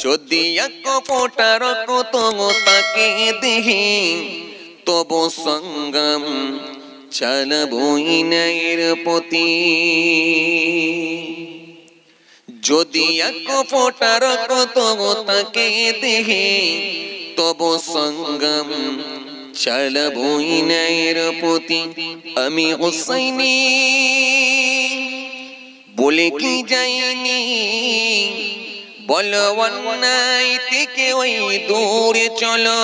যদি এক ফোঁটা রক্ত তাকে দেখি তবু সঙ্গম চালাবই ন্যায়ের প্রতি। যদি এক ফোঁটা রক্ত তাকে দেখি তবু সঙ্গম চালাবই ন্যায়ের প্রতি। আমি হুসাইনি বলে কি যাইনি, বলো অন্যায় থেকে ওই দূরে চলো।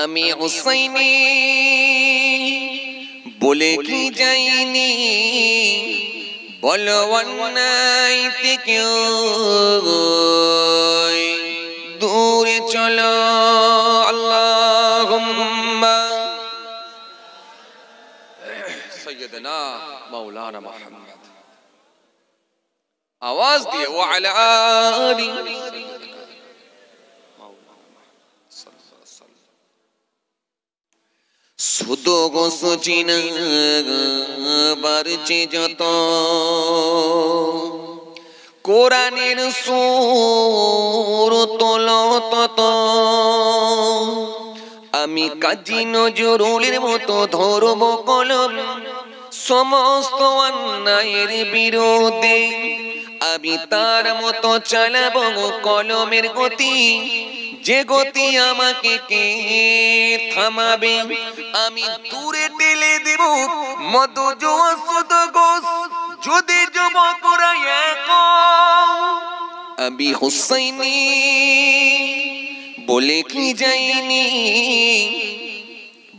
আমি হুসাইনি বলে কি যাইনি, বলো অন্যায় থেকে ওই দূরে চলো। আল্লাহুম্মা সাইয়্যিদানা মাওলানা মুহাম্মদ। आवाज दिए वो अला आली सुदो गो सुचिना बारचे जत কোরআনের সুর তোলো তত। আমি কাজী নজরুলের মতো ধরব কলম সমস্ত অন্যায়ের বিরুদ্ধে। আমি তার মতো চালাবো কলমের গতি, যে গতি আমাকে কে থামাবে। আমি দূরে ঠেলে দেব মদ জুয়া সুদ ঘুষ যদি যুবকরা এক। আমি হুসাইনি বলে কি যাইনি,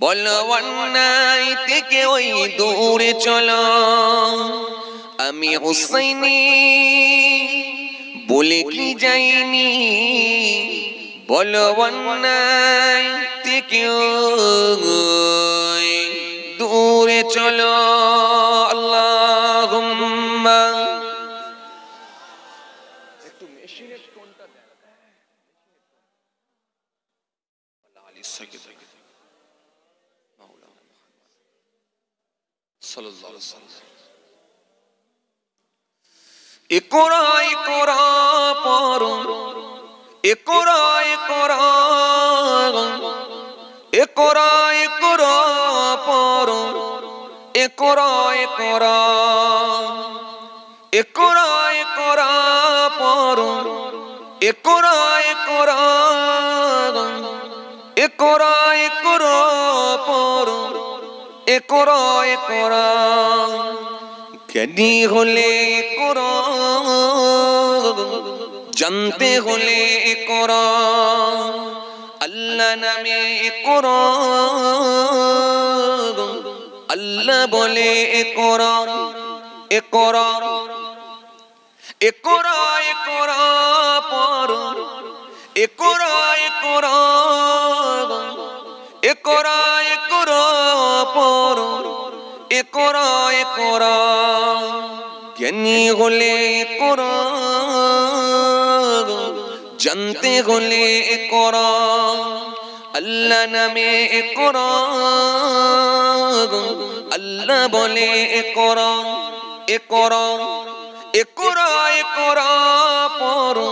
বলো অন্যায় থেকে ওই দূরে চলো। আমি হুসাইনি বলে কি যাইনি, বলো অন্যায় থেকে ওই দূরে চলো। আল্লাহুম্মা একটু মেশিনের টোনটা দেন। আলী সাইয়্যিদ মাওলানা মুহাম্মদ সাল্লাল্লাহু আলাইহি ওয়াসাল্লাম। ইকরা ইকরা পড়ো, ইকরা ইকরা, ইকরা ইকরা পড়ো, ইকরা ইকরা, ইকরা ইকরা পড়ো, ইকরা ইকরা, ইকরা ইকরা পড়ো, ইকরা ইকরা। জ্ঞানী হলে কোরআন, জানতে হলে কোরআন, আল্লাহ নামে কোরআন, আল্লাহ বলে কোরআন। কোরআন ইকরা ইকরা পড়ো, ইকরা ইকরা, ইকরা ইকরা পড়ো, ইকরা ইকরা। জ্ঞানী হলে কোরআন, জানতে হলে কোরআন, আল্লাহ নামে কোরআন, আল্লাহ বলে কোরআন। ইকরা ইকরা ইকরা পড়ো,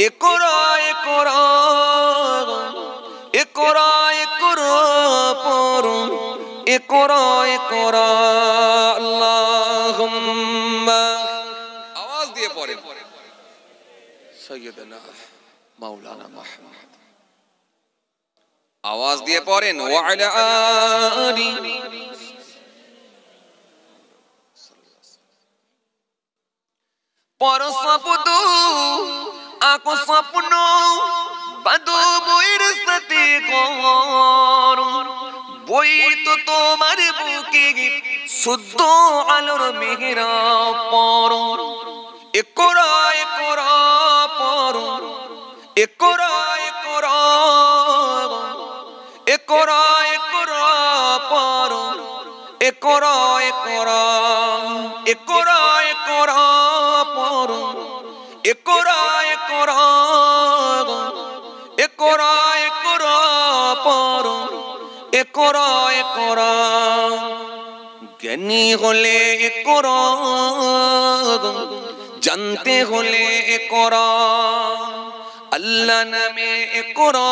ইকরা ইকরা, ইকরা ইকরা পড়ো, ইকরা ইকরা। আল্লাহুম্মা আওয়াজ দিয়ে পড়েন সাইয়্যিদানা মাওলানা মুহাম্মদ। আওয়াজ দিয়ে পড়েন ওয়া আলা আলি। পর শব্দ আকো স্বপ্ন বাদো বইয়ের সাথে কর, বই তো তোমার বুকে শুদ্ধ আলোর মেহেরা পড়ো। ইকরা ইকরা পড়ো, ইকরা ইকরা, ইকরা ইকরা পড়ো, ইকরা ইকরা, ইকরা ইকরা পড়ো, ইকরা ইকরা, ইকরা ইকরা পড়ো, ইকরা ইকরা। জ্ঞানী হলে ইকরা, জানতে হলে ইকরা, আল্লাহ নামে ইকরা,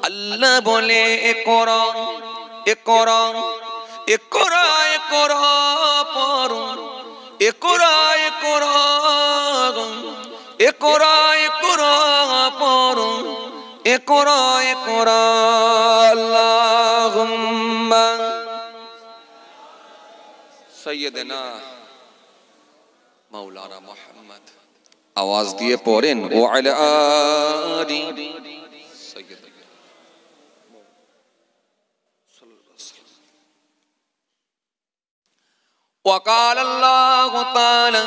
আল্লাহ বলে ইকরা, ইকরা, ইকরা, ইকরা পড়ো, ইকরা, ইকরা, ইকরা, ইকরা পড়ো, ইকরা, ইকরা। আল্লাহুম্মা সাইয়্যিদিনা মাওলানা মুহাম্মদ। আওয়াজ দিয়ে পড়েন ওয়া আলা আলি সাইয়্যিদিনা। وقال الله تعالى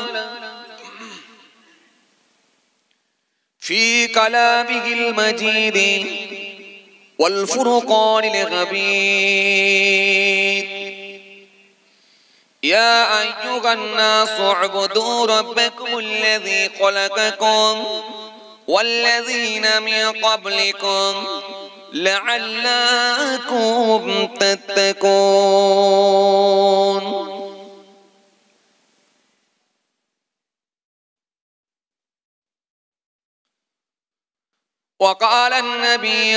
في كلامه المجيد والفرقان الحميد يا أيها الناس اعبدوا ربكم الذي خلقكم والذين من قبلكم لعلكم تتقون وقال النبي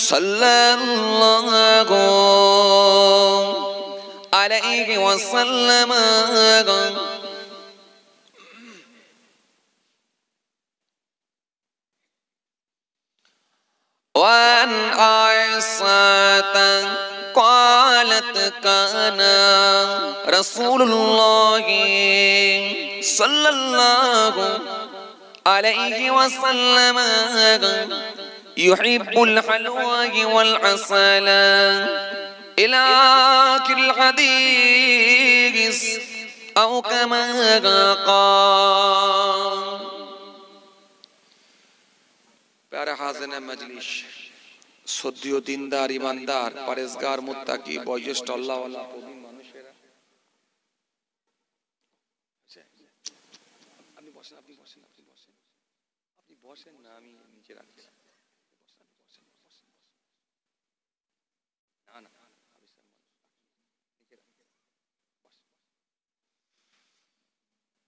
صلى الله عليه وسلم وعن عائشة قالت كان رسول الله صلى الله عليه وسلم يحب الحلوى والعسل إلى آخر الحديث أو كما قال। प्यारे हाज़िन मजलिस, শ্রদ্ধেয় দিনদার ইমানদার পরেজগার মুত্তাকি বয়োজ্যেষ্ঠ আল্লাহ ওয়ালা প্রবীণ মানুষেরা, আপনি বসেন, আপনি বসেন, আপনি বসেন, আপনি বসেন না, আমি নিচে রাখছি। না না,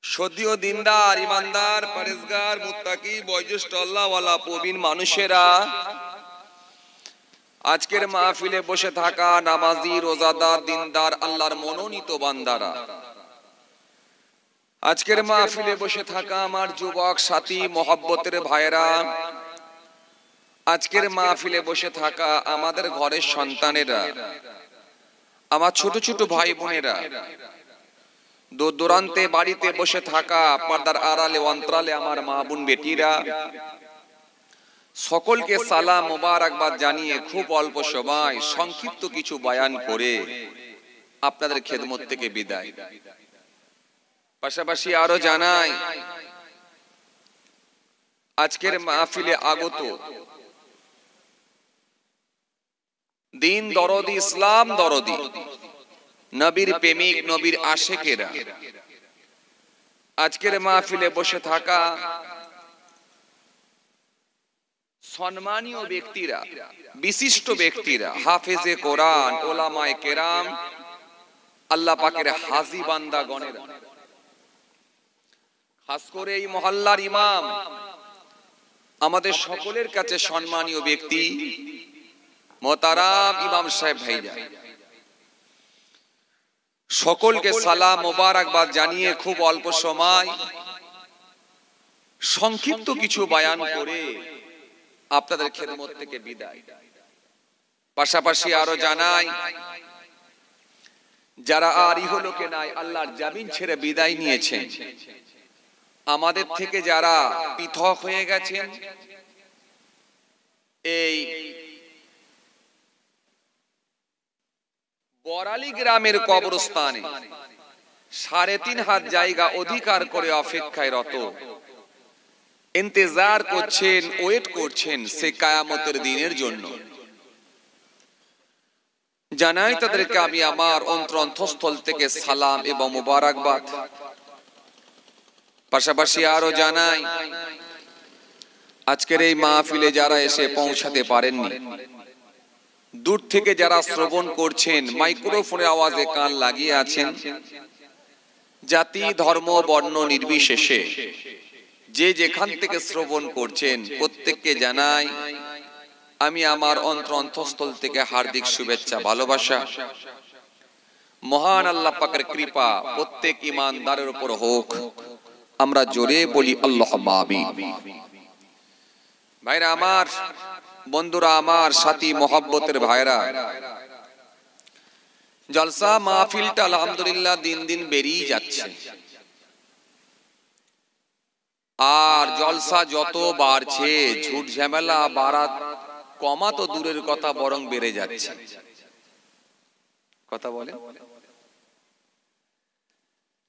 শ্রদ্ধেয় দিনদার ইমানদার পরেজগার মুত্তাকি বয়োজ্যেষ্ঠ আল্লাহ ওয়ালা প্রবীণ মানুষেরা, আজকের মাহফিলে বসে থাকা নামাজি রোজাদার দিনদার আল্লাহর মনোনীত বান্দারা, আজকের মাহফিলে বসে থাকা আমার যুবক সাথী মহব্বতের ভাইরা, আজকের মাহফিলে বসে থাকা আমাদের ঘরের সন্তানেরা, আমার ছোট ছোট ভাই বোনেরা, দূর দূরান্তে বাড়িতে বসে থাকা পর্দার আড়ালে অন্তরালে আমার মা বোন বেটিরা, সকলকে সালাম মোবারকবাদ জানিয়ে খুব অল্প সময় সংক্ষিপ্ত কিছু বয়ান করে আপনাদের খেদমত থেকে বিদায়। পাশাপাশি আরো জানাই, আজকের মাহফিলে আগত দিন দরদি, ইসলাম দরদি, নবীর প্রেমিক, নবীর আশেকেরা, আজকের মাহফিলে বসে থাকা সম্মানীয় ব্যক্তিরা, বিশিষ্ট ব্যক্তিরা, হাফেজে কোরআন, ওলামায়ে কেরাম, আল্লাহ পাকের হাজী বান্দাগণেরা, খাস করে এই মহল্লার ইমাম, আমাদের সকলের কাছে সম্মানীয় ব্যক্তি মোহতারাম ইমাম সাহেব ভাইজান, সকলকে সালাম মোবারকবাদ জানিয়ে খুব অল্প সময় সংক্ষিপ্ত কিছু বয়ান করে আপনাদের খেদমত থেকে বিদায়। পাশাপাশি আরো জানাই, যারা আর ইহলোকে নাই, আল্লাহর জামিন ছেড়ে বিদায় নিয়েছেন, আমাদের থেকে যারা পৃথক হয়ে গেছেন, এই বরালি গ্রামের কবরস্থানে ৩.৫ হাত জায়গা অধিকার করে অপেক্ষায় রত, ইন্তজার করছেন, ওয়েট করছেন সে কিয়ামতের দিনের জন্য। জানাই তাদেরকে আমি আমার অন্তরস্থল থেকে সালাম এবং মোবারকবাদ। পাশাপাশি আরো জানাই, আজকের এই মাহফিলে যারা এসে পৌঁছাতে পারেননি, দূর থেকে যারা শ্রবণ করছেন, মাইক্রোফোনের আওয়াজে কান লাগিয়ে আছেন, জাতি ধর্ম বর্ণ নির্বিশেষে যে যেখান থেকে শ্রবণ করছেন প্রত্যেককে জানাই আমি আমার অন্তঃস্থল থেকে হার্দিক শুভেচ্ছা ভালোবাসা। মহান আল্লাহ পাকের কৃপা প্রত্যেক ঈমানদারের উপর হোক, আমরা জোরে বলি আল্লাহুম্মা আমিন। ভাইরা আমার, বন্ধুরা আমার, সাথী মহব্বতের ভাইরা, জলসা মাহফিলটা আলহামদুলিল্লাহ দিন দিন বেরিয়ে যাচ্ছে। আর জলসা যত বাড়ছে ঝুট ঝামেলা বাড়াত কমা তো দূরের কথা, বরং বেড়ে যাচ্ছে। কথা বলে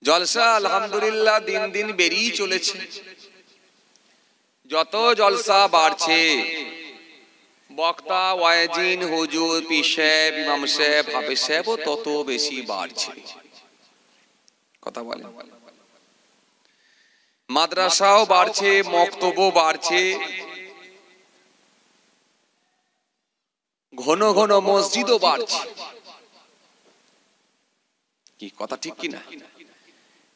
জলসা আলহামদুলিল্লাহ দিন দিন বেরিয়ে চলেছে। যত জলসা বাড়ছে বক্তা ওয়াইজিন হুজুর পীর সাহেব ইমাম সাহেব হাফেজ সাহেব তত বেশি বাড়ছে। কথা বলে মাদ্রাসাও বাড়ছে, মক্তবও বাড়ছে, ঘন ঘন মসজিদও বাড়ছে। কি কথা ঠিক কিনা?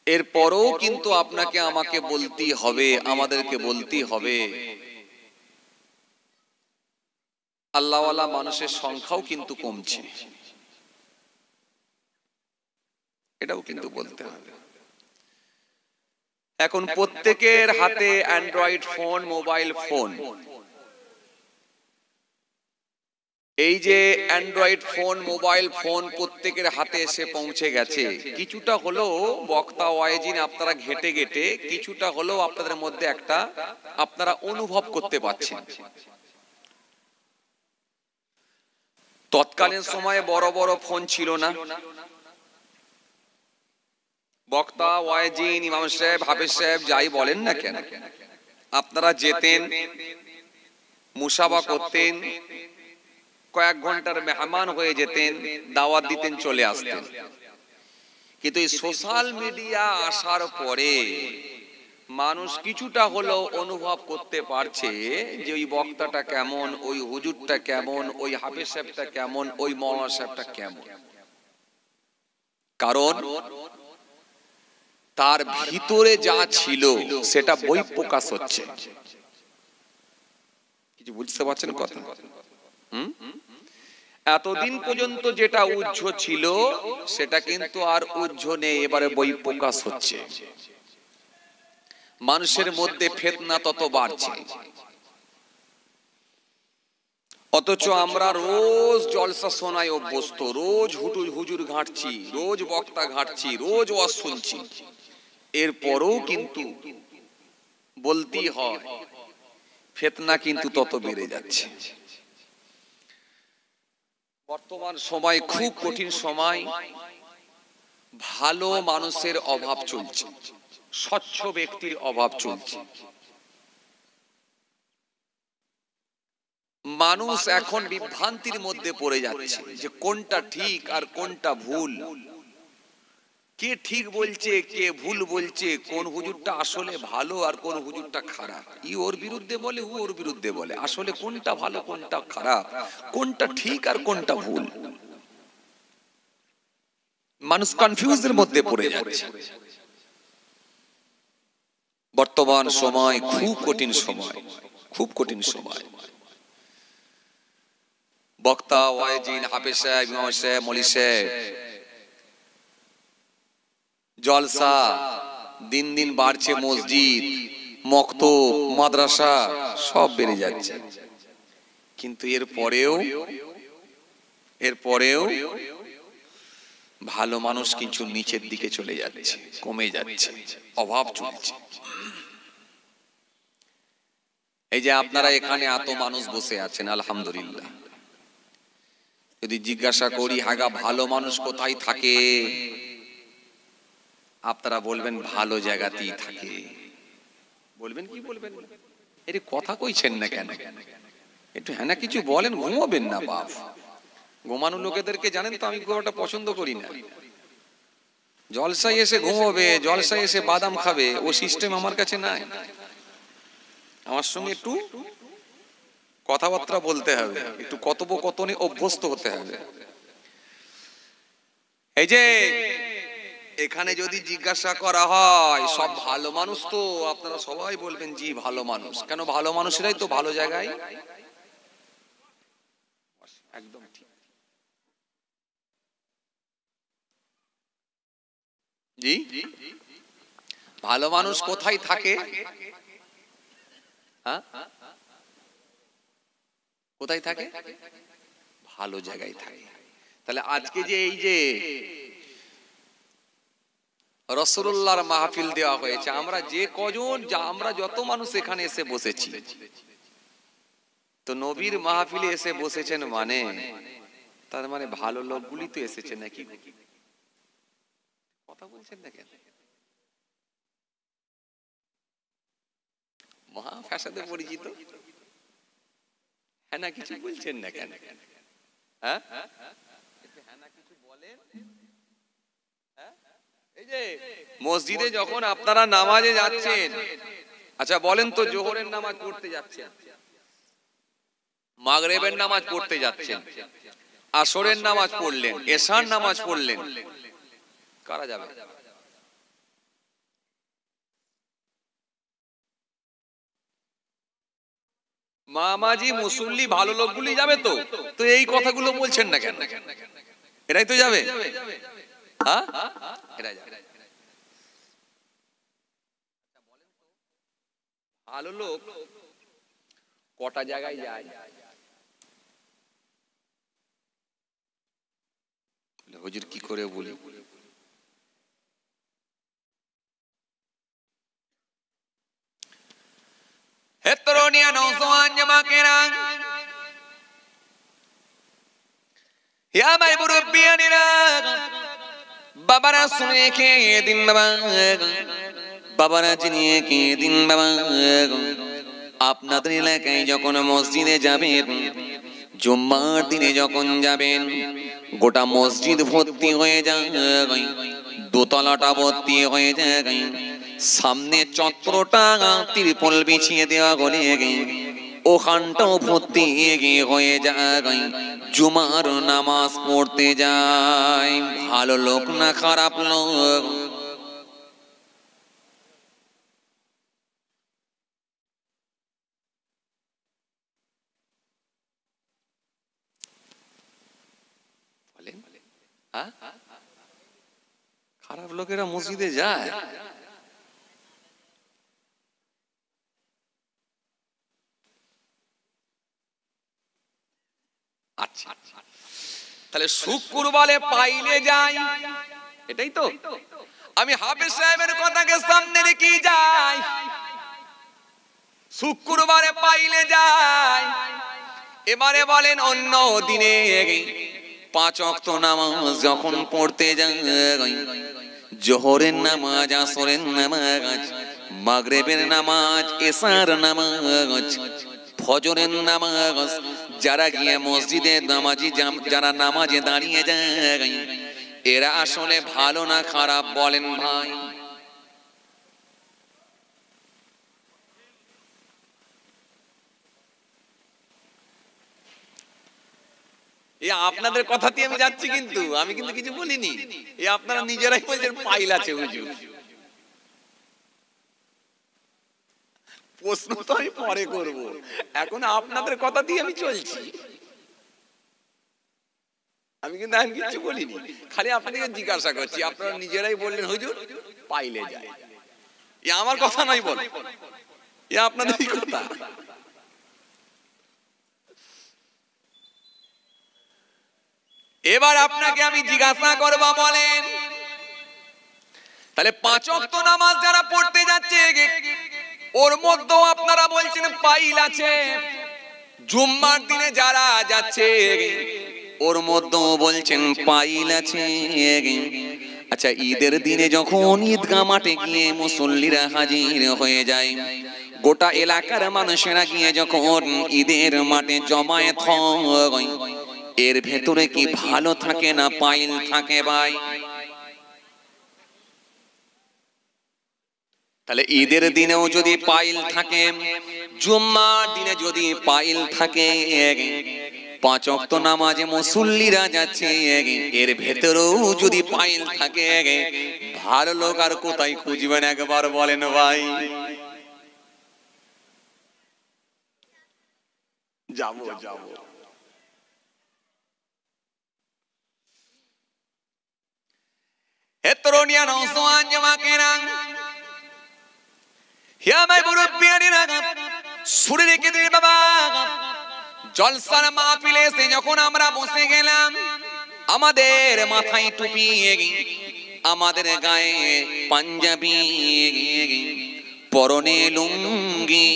এরপরও কিন্তু আপনাকে আমাকে বলতেই হবে, আমাদেরকে বলতেই হবে, আল্লাহওয়ালা মানুষের সংখ্যাও কিন্তু কমছে। এটাও কিন্তু বলতে হবে। এখন প্রত্যেকের হাতে অ্যান্ড্রয়েড ফোন, মোবাইল ফোন। এই যে অ্যান্ড্রয়েড ফোন, মোবাইল ফোন প্রত্যেকের হাতে এসে পৌঁছে গেছে, কিছুটা হলেও বক্তা ওয়াইজিন আপনারা ঘেটে ঘেটে কিছুটা হলেও আপনাদের মধ্যে একটা আপনারা অনুভব করতে পারছেন। তৎকালীন সময়ে বড় বড় ফোন ছিল না। বক্তা ওয়াইজিন ইমাম সাহেব হাফেজ সাহেব যাই বলেন না কেন, আপনারা যেতেন, মুসাফা করতেন, কয়েক ঘন্টার মেহমান হয়ে যেতেন, দাওয়াত দিতেন, চলে আসতেন। কিন্তু এই সোশ্যাল মিডিয়া আসার পরে মানুষ কিছুটা হলেও অনুভব করতে পারছে যে ওই বক্তাটা কেমন, ওই হুজুরটা কেমন, ওই হাফেজ সাহেবটা কেমন, ওই মাওলানা সাহেবটা কেমন। কারণ তার ভিতরে যা ছিল সেটা বই প্রকাশ হচ্ছে। কিছু বুঝতে পারছেন কথা? এতদিন পর্যন্ত যেটা উজ্জ ছিল সেটা কিন্তু আর উজ্জ নেই, এবারে বই প্রকাশ হচ্ছে। মানুষের মধ্যে ফিতনা তত বাড়ছে। অথচ আমরা রোজ জলসা শোনায় অভ্যস্ত, রোজ হুজুর ঘাঁটছি, রোজ বক্তা ঘাঁটছি, রোজ ওয়াজ শুনছি। এরপরও কিন্তু বলতেই হয় ফিতনা কিন্তু তত বেড়ে যাচ্ছে। বর্তমান সময় খুব কঠিন সময়। ভালো মানুষের অভাব চলছে, স্বচ্ছ ব্যক্তির অভাব চলছে। মানুষ এখন বিভ্রান্তির মধ্যে পড়ে যাচ্ছে যে কোনটা ঠিক আর কোনটা ভুল, কে ঠিক বলছে কে ভুল বলছে, কোন হুজুরটা আসলে ভালো আর কোন হুজুরটা খারাপ। ই ওর বিরুদ্ধে বলে, ও ওর বিরুদ্ধে বলে, আসলে কোনটা ভালো কোনটা খারাপ, কোনটা ঠিক আর কোনটা ভুল, মানুষ কনফিউজের মধ্যে পড়ে যাচ্ছে। বর্তমান সময় খুব কঠিন সময়, খুব কঠিন সময়। বক্তা ওয়াইজিন হাফেজ সাহেব ইমাম সাহেব মৌলভী সাহেব জলসা দিন দিন বাড়ছে, মসজিদ মক্তব মাদ্রাসা সব বেড়ে যাচ্ছে। কিন্তু এরপরেও ভালো মানুষ কিছু নিচের দিকে চলে যাচ্ছে, কমে যাচ্ছে, অভাব চলছে। এই যে আপনারা এখানে এত মানুষ বসে আছেন আলহামদুলিল্লাহ, যদি জিজ্ঞাসা করি হাগা ভালো মানুষ কোথায় থাকে, আপনারা বলবেন ভালো জায়গাতেই থাকে। বলবেন কি বলবেন? এর কথা কইছেন না কেন? একটু হ্যাঁ না কিছু বলেন, ঘুমাবেন না বাপ। ঘুমানো লোকেদেরকে জানেন তো আমি খুব একটা পছন্দ করি না। জলসায় এসে ঘুমাবে, জলসায় এসে বাদাম খাবে, ও সিস্টেম আমার কাছে নাই। আমার সঙ্গে একটু কথাবার্তা বলতে হবে, একটু কথোপকথনে অভ্যস্ত হতে হবে। এই যে এখানে যদি জিজ্ঞাসা করা হয় সব ভালো মানুষ, তো আপনারা সবাই বলবেন জি ভালো মানুষ। কেন? ভালো মানুষেরাই তো ভালো জায়গায়। একদম ঠিক। জি, ভালো মানুষ কোথায় থাকে? হ্যাঁ, কোথায় থাকে? ভালো জায়গায় থাকে। তাহলে আজকে যে এই যে রাসূলুল্লাহর মাহফিল দেওয়া হয়েছে, আমরা যে কজন আমরা যত মানুষ এখানে এসে বসেছি, তো নবীর মাহফিলে এসে বসেছেন মানে তার মানে ভালো লোকগুলি তো এসেছে নাকি? কথা বলছেন না কেন? মহা ফ্যাসাদে পরিচিত। হ্যাঁ না কিছু বলছেন না কেন? হ্যাঁ, হ্যাঁ না কিছু বলেন। এই যে মসজিদে যখন আপনারা নামাজে যাচ্ছেন, আচ্ছা বলেন তো, জোহরের নামাজ পড়তে যাচ্ছেন, মাগরিবের নামাজ পড়তে যাচ্ছেন, আসরের নামাজ পড়লেন, এশার নামাজ পড়লেন, কারা যাবে? মামাজি মুসল্লি ভালো লোকগুলি যাবে। তো তো এই কথাগুলো বলছেন না কেন? এরাই তো যাবে। হ্যাঁ, এরাই যাবে। ভালো লোক কটা জায়গায় যায়? হুজুর কি করে বলি? হে তরুণিয়া নওজওয়ান জামাকেরা, ইয়া ভাই মুরব্বিয়ানিরা, বাবারা শুনে কে দিন বাবা, বাবারা চিনিয়ে কে দিন বাবা, আপনাদের এলাকায় যখন মসজিদে যাবেন, জুম্মার দিনে যখন যাবেন, গোটা মসজিদ ভর্তি হয়ে যায়, দোতলাটা ভর্তি হয়ে যায়, সামনে চত্বরটা ত্রিপল বিছিয়ে দেওয়া গলে ওখানটাও ভর্তি হয়ে যায়, জুমার নামাজ পড়তে যায়। ভালো লোক না খারাপ লোক? বলেন, খারাপ লোকেরা মসজিদে যায়? আচ্ছা, তাহলে শুক্রবারে পাইলে যাই, এটাই তো। আমি হাফেজ সাহেবের কথাকে সামনে রেখে যাই, শুক্রবারে পাইলে যাই। এবারে বলেন অন্য দিনে পাঁচ ওয়াক্ত নামাজ যখন পড়তে যাই, জোহরের নামাজ, আসরের নামাজ, মাগরিবের নামাজ, এশার নামাজ, ফজরের নামাজ, যারা গিয়ে মসজিদে নামাজি, যারা নামাজে দাঁড়িয়ে যায়, এরা আসলে ভালো না খারাপ বলেন ভাই? আপনাদের কথাতে আমি যাচ্ছি, কিন্তু আমি কিন্তু কিছু বলিনি। আপনারা নিজেরাই বলছেন পাইল আছে হুজুর। প্রশ্ন তো আমি পরে করব, এখন আপনাদের কথা দিয়ে আমি চলছি। আমি কিন্তু আমি কিছু বলিনি, খালি আপনাদেরকে জিজ্ঞাসা করছি। আপনারা নিজেরাই বললেন হুজুর পাইলে যায়। আমার কথা নয়, বল আপনাদেরই কথা। এবার আপনাকে আমি জিজ্ঞাসা করব, বলেন তাহলে পাঁচ ওয়াক্ত নামাজ যারা পড়তে যাচ্ছে, ওর মধ্যেও আপনারা বলছেন পাইল আছে। জুম্মার দিনে যারা যাচ্ছে, ওর মধ্যেও বলছেন পাইল আছে। আচ্ছা, ঈদের দিনে যখন ঈদগাহ মাঠে গিয়ে মুসল্লিরা হাজির হয়ে যায়, গোটা এলাকার মানুষেরা গিয়ে যখন ঈদের মাঠে জমায়েত হয়, এর ভেতরে কি ভালো থাকে না পাইল থাকে ভাই? তাহলে ঈদের দিনেও যদি পাইল থাকে, জুম্মার দিনে যদি পাইল থাকে, পাঁচ ওয়াক্ত নামাজে মুসল্লিরা যাচ্ছে, এর ভেতরেও যদি পাইল থাকে, ভালো লোক আর কোথায় খুঁজবেন একবার বলেন ভাই? যাবো যাবো। হে তরুণিয়া নওজোয়ান জামাকেরা, হে আমার মুরব্বিয়ানেরা, শুনে রেখে দিন বাবা, জলসার মাহফিলে এসে যখন আমরা বসে গেলাম, আমাদের মাথায় টুপি, আমাদের গায়ে পাঞ্জাবি, পরনে লুঙ্গি,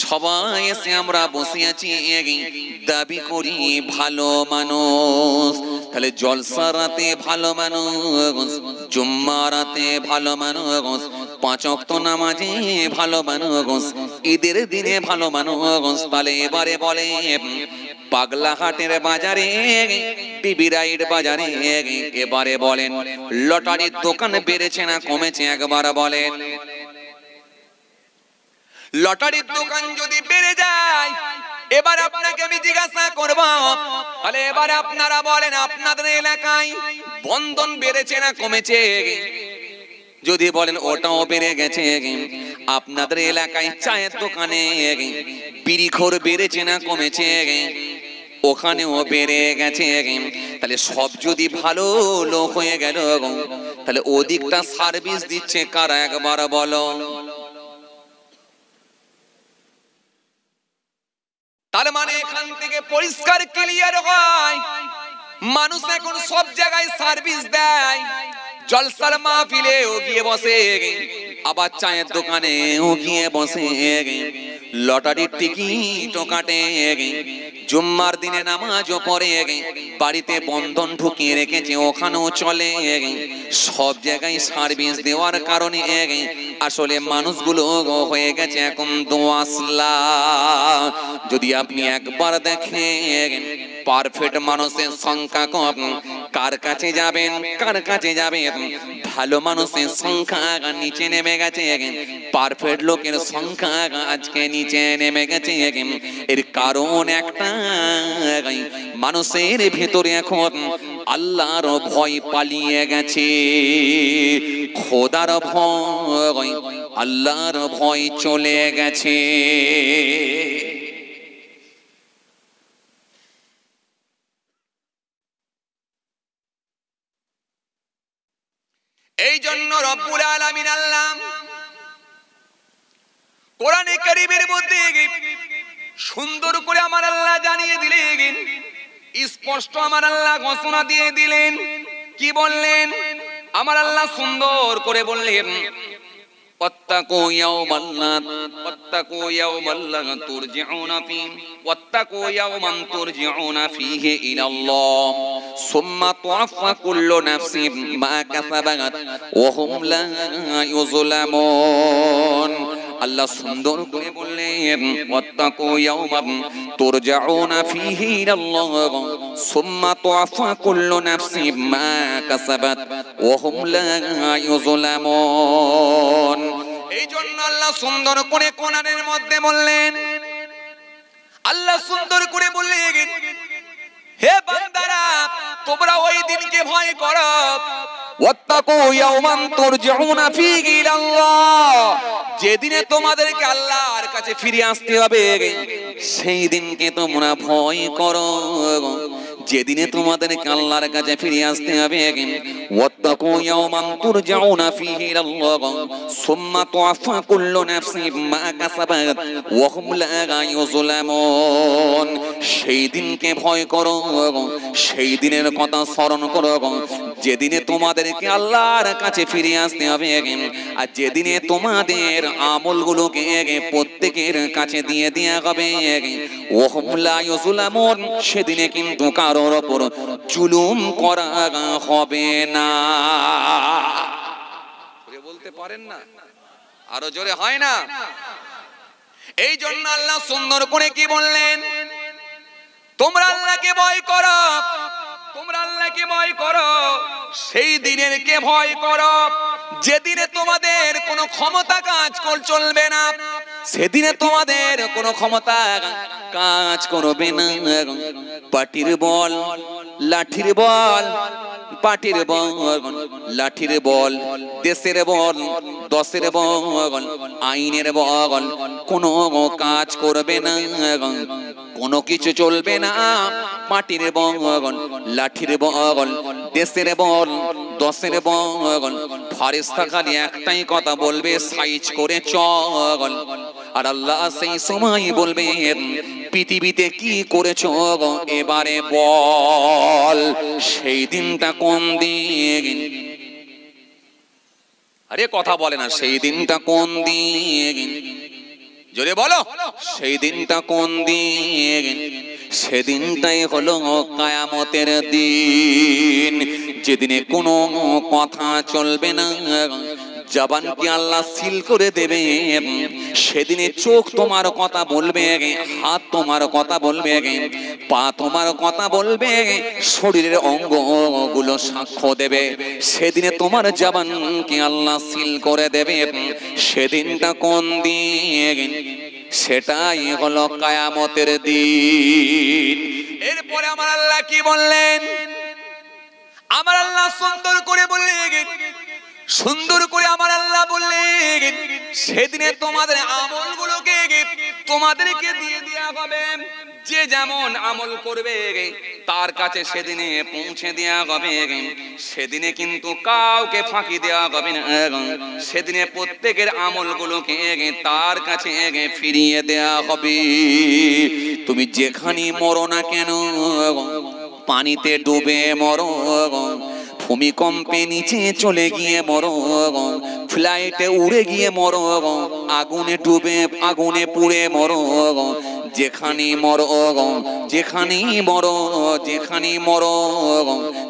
সবাই এসে আমরা বসে আছি, দাবি করি ভালো মানুষ। তাহলে জলসা রাতে ভালো মানুষ, জুম্মা রাতে ভালো মানুষ, পাঁচ ওয়াক্ত নামাজে ভালো মানুষ, ঈদের দিনে ভালো মানুষ। তাহলে এবারে বলে পাগলাহাটের বাজারে, টিভি রাইড বাজারে, এবারে বলেন লটারির দোকান বেড়েছে না কমেছে একবার বলেন? লটারির দোকান যদি বেড়ে যায়, এবার আপনাকে আমি জিজ্ঞাসা করব, তাহলে এবারে আপনারা বলেন আপনাদের এলাকায় বন্ধন বেড়েছে না কমেছে? যদি বলেন ওটাও বেড়ে গেছে, আপনাদের এলাকায় চায়ের দোকানে বিড়িখোর বেড়েছে না কমেছে? ওখানেও বেড়ে গেছে। তাহলে সব যদি ভালো লোক হয়ে গেল, তাহলে ওদিকটা সার্ভিস দিচ্ছে কারা একবার বলো? তার মানে এখান থেকে পরিষ্কার ক্লিয়ার হয়, মানুষ এখন সব জায়গায় সার্ভিস দেয়। জলসার মাহফিলে ও গিয়ে বসে, আবার চায়ের দোকানে ও গিয়ে বসে, লটারির টিকিটও কাটে, জুম্মার দিনে নামাজও পড়ে, বাড়িতে বন্ধন ঢুকিয়ে রেখেছে ওখানেও চলে। সব জায়গায় সার্ভিস দেওয়ার কারণে আসলে মানুষগুলো হয়ে গেছে এখন দোয়াসলা। যদি আপনি একবার দেখেন পারফেক্ট মানুষের সংখ্যা কম, কার কাছে যাবেন? কার কাছে যাবেন? ভালো মানুষের সংখ্যা নিচে নেমে গেছে, পারফেক্ট লোকের সংখ্যা আজকে নিচে নেমে গেছে। এর কারণ একটা, মানুষের ভেতরে এখন আল্লাহর ভয় পালিয়ে গেছে, খোদার ভয়, আল্লাহর ভয় চলে গেছে। এই জন্য রব্বুল আলামিন আল্লাহ কোরআনে কারীমের মধ্যে সুন্দর করে আমার আল্লাহ জানিয়ে দিলেন, স্পষ্ট আমার আল্লাহ ঘোষণা দিয়ে দিলেন। কি বললেন? আমার আল্লাহ সুন্দর করে বললেন, ওয়াত্তাকু ইয়াওমান তুরজিউনা ফীহি ওয়াত্তাকু ইয়াওমান তুরজিউনা ফীহি ইলাল্লাহ সুম্মা তুওয়াফা কুল্লু নাফসিন মা কাসাবাত ওয়া হুম লা ইউযলামুন। আল্লাহ সুন্দর করে বললেন, ওয়াত্তাকু ইয়াওমান তুরজাউনা ফীহি ইলাল্লাহ সুম্মা তুওয়াফা কুল্লু নাফসিন মা কাসাবাত ওয়া হুম লা ইউযলামুন। এই জন্য আল্লাহ সুন্দর করে কোরআনের মধ্যে বললেন, আল্লাহ সুন্দর করে বললেন, হে বান্দারা তোমরা ওই দিনকে ভয় করো, ওয়াত্তাকু ইয়াওমান তুরজাউনা ফীহি ইলাল্লাহ, যেদিনে তোমাদেরকে আল্লাহর কাছে ফিরে আসতে হবে সেই দিনকে তোমরা ভয় করো। যেদিনে তোমাদেরকে আল্লাহর কাছে ফিরে আসতে হবে, ওয়াত্তাকু ইয়াওমান তুরজাউনা ফীহি ইলাল্লাহ সুম্মা তুওয়াফা কুল্লু নাফসিন মা কাসাবাত ওয়া হুম লা ইউযলামুন। সেই দিনকে ভয় করো, সেই দিনের কথা স্মরণ করো যেদিনে তোমাদেরকে আল্লাহর কাছে ফিরে আসতে হবে, আর যেদিনে তোমাদের আমলগুলোকে প্রত্যেকের কাছে দিয়ে দেয়া হবে। ওয়া হুম লা ইউযলামুন, সেদিনে কিন্তু কারোর উপর জুলুম করা হবে না। বলতে পারেন না? আরো জোরে হয় না? এই জন্য আল্লাহ সুন্দর করে কি বললেন, তোমরা আল্লাহকে ভয় করো, তোমরা আল্লাহকে ভয় করো, সেই দিনের কে ভয় করো যেদিনে তোমাদের কোনো ক্ষমতা কাজ চলবে না, সেদিনে তোমাদের কোনো ক্ষমতা কাজ করবে না। পাটির বল, লাঠির বল, পাটির বল, লাঠির বল, দেশের বল, দশের বল, আইনের বল কোনো কাজ করবে না, কোনো কিছু চলবে না। পাটির বল, লাঠির বল, দেশের বল, দশের বল, ফারিস্তা খালি একটাই কথা বলবে, সাইজ করে চল। আর আল্লাহ সেই সময় বলবে, পৃথিবীতে কি করেছো এবারে বল। সেই দিনটা কোন দিন? আরে কথা বলে না, সেই দিনটা কোন দিন? জোরে বলো, সেই দিনটা কোন দিন? সেদিনটাই হলো কিয়ামতের দিন, যেদিনে কোনো কথা চলবে না, জবানকে আল্লাহ সিল করে দেবে। সেদিনে চোখ তোমার কথা বলবে, হাত তোমার কথা বলবে, পা তোমার কথা বলবে, শরীরের অঙ্গগুলো সাক্ষ্য দেবে। সেদিনে তোমার জবানকে আল্লাহ সিল করে দেবে। সেদিনটা কোন দিন? সেটাই হলো কিয়ামতের দিন। এরপরে আমার আল্লাহ কি বললেন? আমার আল্লাহ সুন্দর করে বললেন, সুন্দর করে আমার আল্লাহ বললেন, সেদিনে তোমাদের আমলগুলোকে তোমাদেরকে দিয়ে দেয়া হবে। যে যেমন আমল করবে তার কাছে সেদিনে পৌঁছে দেয়া হবে। সেদিনে কিন্তু কাউকে ফাঁকি দেওয়া হবে না। সেদিনে প্রত্যেকের আমলগুলোকে তার কাছে ফিরিয়ে দেয়া হবে। তুমি যেখানে মরো না কেন, পানিতে ডুবে মরো, ভূমিকম্পে নিচে চলে গিয়ে মরো, ফ্লাইটে উড়ে গিয়ে মরো, আগুনে ডুবে আগুনে পুড়ে মরো, যেখানে মরো, যেখানে মরো, যেখানে মরো,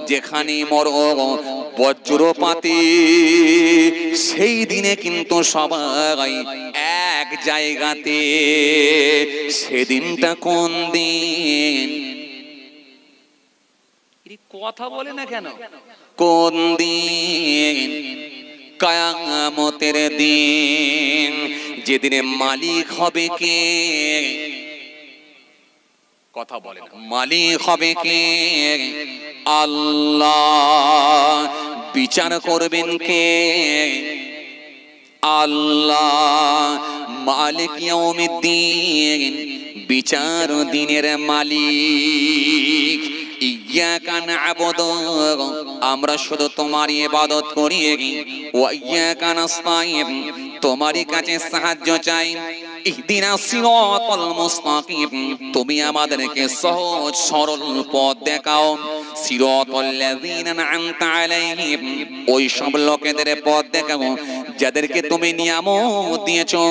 যেখানে মরো, বজ্রপাতে সেই দিনে কিন্তু সবাই এক জায়গাতে। সেদিনটা কোন দিন? কথা বলে না কেন? কোন দিন? কিয়ামতের দিন, যেদিনে মালিক হবে কে? কথা বলে না। মালিক হবে কে? আল্লাহ। বিচার করবেন কে? আল্লাহ। মালিক ইয়াউমিদ্দিন, বিচার দিনের মালিক। ইয়াকা না'বুদু, আমরা শুধু তোমারই ইবাদত করি। ওয়া ইয়াকা নাস্তাইন, তোমারই কাছে সাহায্য চাই। ইহদিনাস সিরাতাল মুস্তাকিম, তুমি আমাদেরকে সহজ সরল পথ দেখাও। সিরাতাল লাযিনা আন'আমতা আলাইহিম, ওই সব লোকেদের পথ দেখাও যাদেরকে তুমি নিয়ামত দিয়েছো।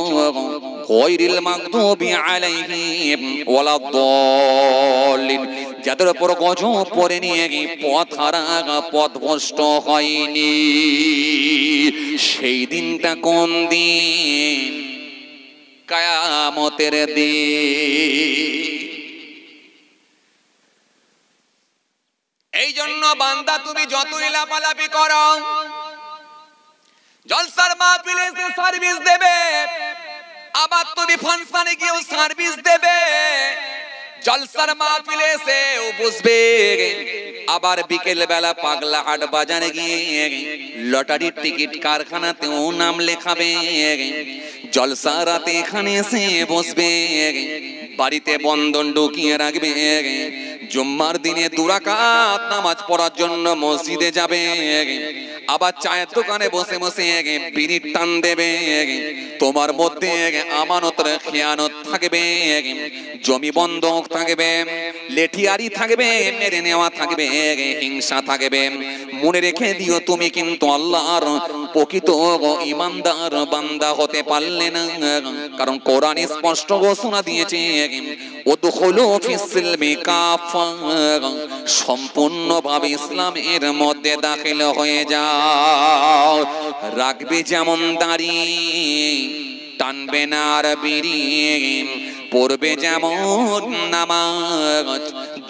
গায়রিল মাগদুবি আলাইহিম ওয়ালাদ-দাল্লিন, যাদের উপর গজব পড়ে নিয়ে পথ হারা পথভ্রষ্ট হয়নি। সেই দিনটা কোন দিন? কিয়ামতের দিন। এই জন্য বান্দা তুমি যতই লাফালাফি করো, জলসার মাহফিলে এসে সার্ভিস দেবে, আবার তুমি ফাংশনে গিয়েও সার্ভিস দেবে। জলসার মাহফিলে এসেও বসবে, আবার বিকেল বেলা পাগলা হাট বাজারে গিয়ে লটারির টিকিট কারখানাতেও নাম লেখাবে। জলসা রাতে এখানে এসে বসবে, বাড়িতে বন্ধন ঢুকিয়ে রাখবে। জুম্মার দিনে 2 রাকাত নামাজ পড়ার জন্য মসজিদে যাবে, আবার চায়ের দোকানে বসে বসে বিড়ির টান দেবে। তোমার মধ্যে আমানতের খেয়ানত থাকবে, জমি বন্ধক থাকবে, লেঠিয়ারি থাকবে, মেরে নেওয়া থাকবে, হিংসা থাকবে। মনে রেখে দিও, তুমি কিন্তু আল্লাহর প্রকৃত ইমানদার বান্দা হতে পারলে না। কারণ কোরআন স্পষ্ট ঘোষণা দিয়েছে, উদখুলু ফিস সিলমি কাফা, সম্পূর্ণভাবে ইসলামের মধ্যে দাখিল হয়ে যাও। রাখবে যেমন দাড়ি, টানবে না আর বিড়ি, পড়বে যেমন নামাজ,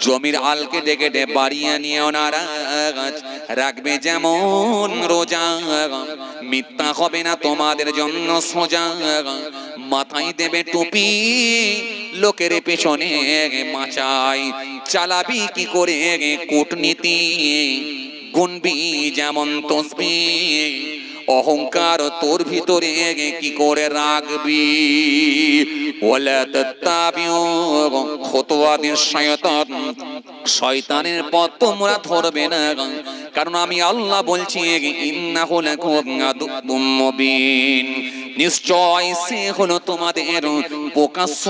জমির আলকে ডেকে বাড়িয়ে নিয়েও নারাজ, রাখবে যেমন রোজা, মিথ্যা হবে না তোমাদের জন্য সোজা। মাথায় দেবে টুপি, লোকের পেছনে মাচাই, চালাবি কি করে কূটনীতি, গুনবি যেমন তসবিহ, অহংকার তোর ভিতরে কি করে রাখবি। ওয়ালা তাত্তাবিউ খুতুওয়াতিশ শায়তান, শয়তানের পথ তোমরা ধরবে না, কারণ আমি আল্লাহ বলছি ইন্নাহু লাকুম আদুউম মুবিন, নিশ্চয় সে হলো তোমাদের প্রকাশ্য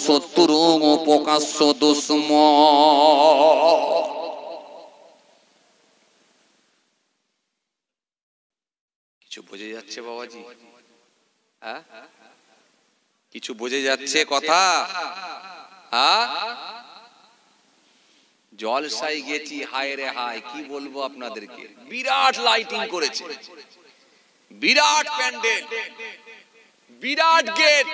শত্রু, প্রকাশ্য দুশমন। কিছু বুঝে যাচ্ছে বাবাজি? হ্যাঁ, কিছু বুঝে যাচ্ছে কথা? হ্যাঁ, জলসাই গেছি, হায় রে হায়, কি বলবো আপনাদেরকে, বিরাট লাইটিং করেছে, বিরাট প্যান্ডেল, বিরাট গেট।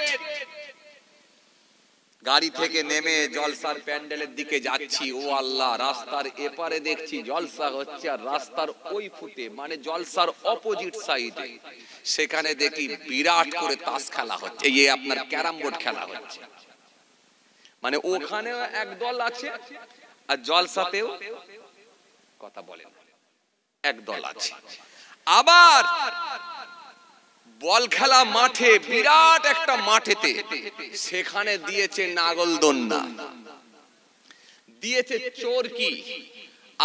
গাড়ি থেকে নেমে জলসার প্যান্ডেলের দিকে যাচ্ছি, ও আল্লাহ, রাস্তার এপারে দেখছি জলসা হচ্ছে, আর রাস্তার ওই ফুটে মানে জলসার অপোজিট সাইডে সেখানে দেখি বিরাট করে তাস খেলা হচ্ছে, এই আপনার ক্যারাম বোর্ড খেলা হচ্ছে। মানে ওখানে এক দল আছে আর জলসাতেও কথা বলেন এক দল আছে। আবার বল খেলা মাঠে, বিরাট একটা মাঠেতে, সেখানে দিয়েছে নাগলদন্ডা, দিয়েছে চোরকি,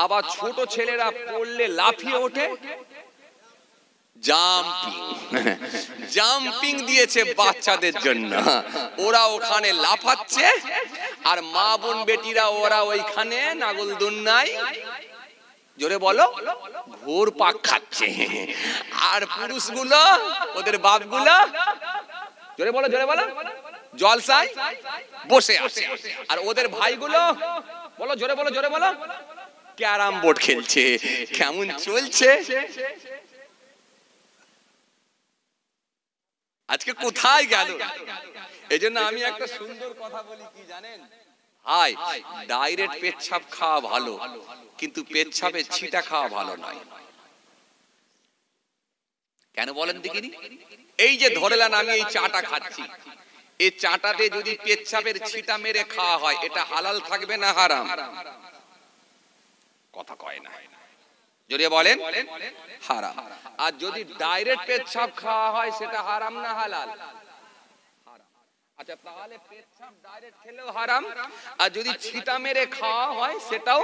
আবার ছোট ছেলেরা পড়লে লাফিয়ে ওঠে জাম্পিং, জাম্পিং দিয়েছে বাচ্চাদের জন্য, ওরা ওখানে লাফাচ্ছে, আর মা বোন বেটিরা ওরা ওইখানে নাগলদন্ডায়, জোরে বলো, ঘোর পাক খাচ্ছে। আর পুরুষগুলো, ওদের বাপগুলো, জোরে বলো, জোরে বলো, জলসায় বসে আছে, আর ওদের ভাইগুলো, বলো জোরে বলো, জোরে বলো, ক্যারাম বোর্ড খেলছে। কেমন চলছে আজকে, কোথায় গেল? এই জন্য আমি একটা সুন্দর কথা বলি, কি জানেন, হাই, ডাইরেক্ট পেচ্ছাপ খাওয়া ভালো, কিন্তু পেচ্ছাপে ছিটা খাওয়া ভালো নয়। কেন বলেন দেখিনি? এই যে ধরলেন আমি এই চাটা খাচ্ছি, এই চাটাতে যদি পেচ্ছাপের ছিটা মেরে খাওয়া হয়, এটা হালাল থাকবে না হারাম? কথা কয় না, জড়িয়ে বলেন হারাম। আর যদি ডাইরেক্ট পেচ্ছাপ খাওয়া হয়, সেটা হারাম না হালাল? আচ্ছা, তাহলে পেচ্ছাপ ডাইরেক্ট খেলেও হারাম, আর যদি ছিটা মেরে খাওয়া হয় সেটাও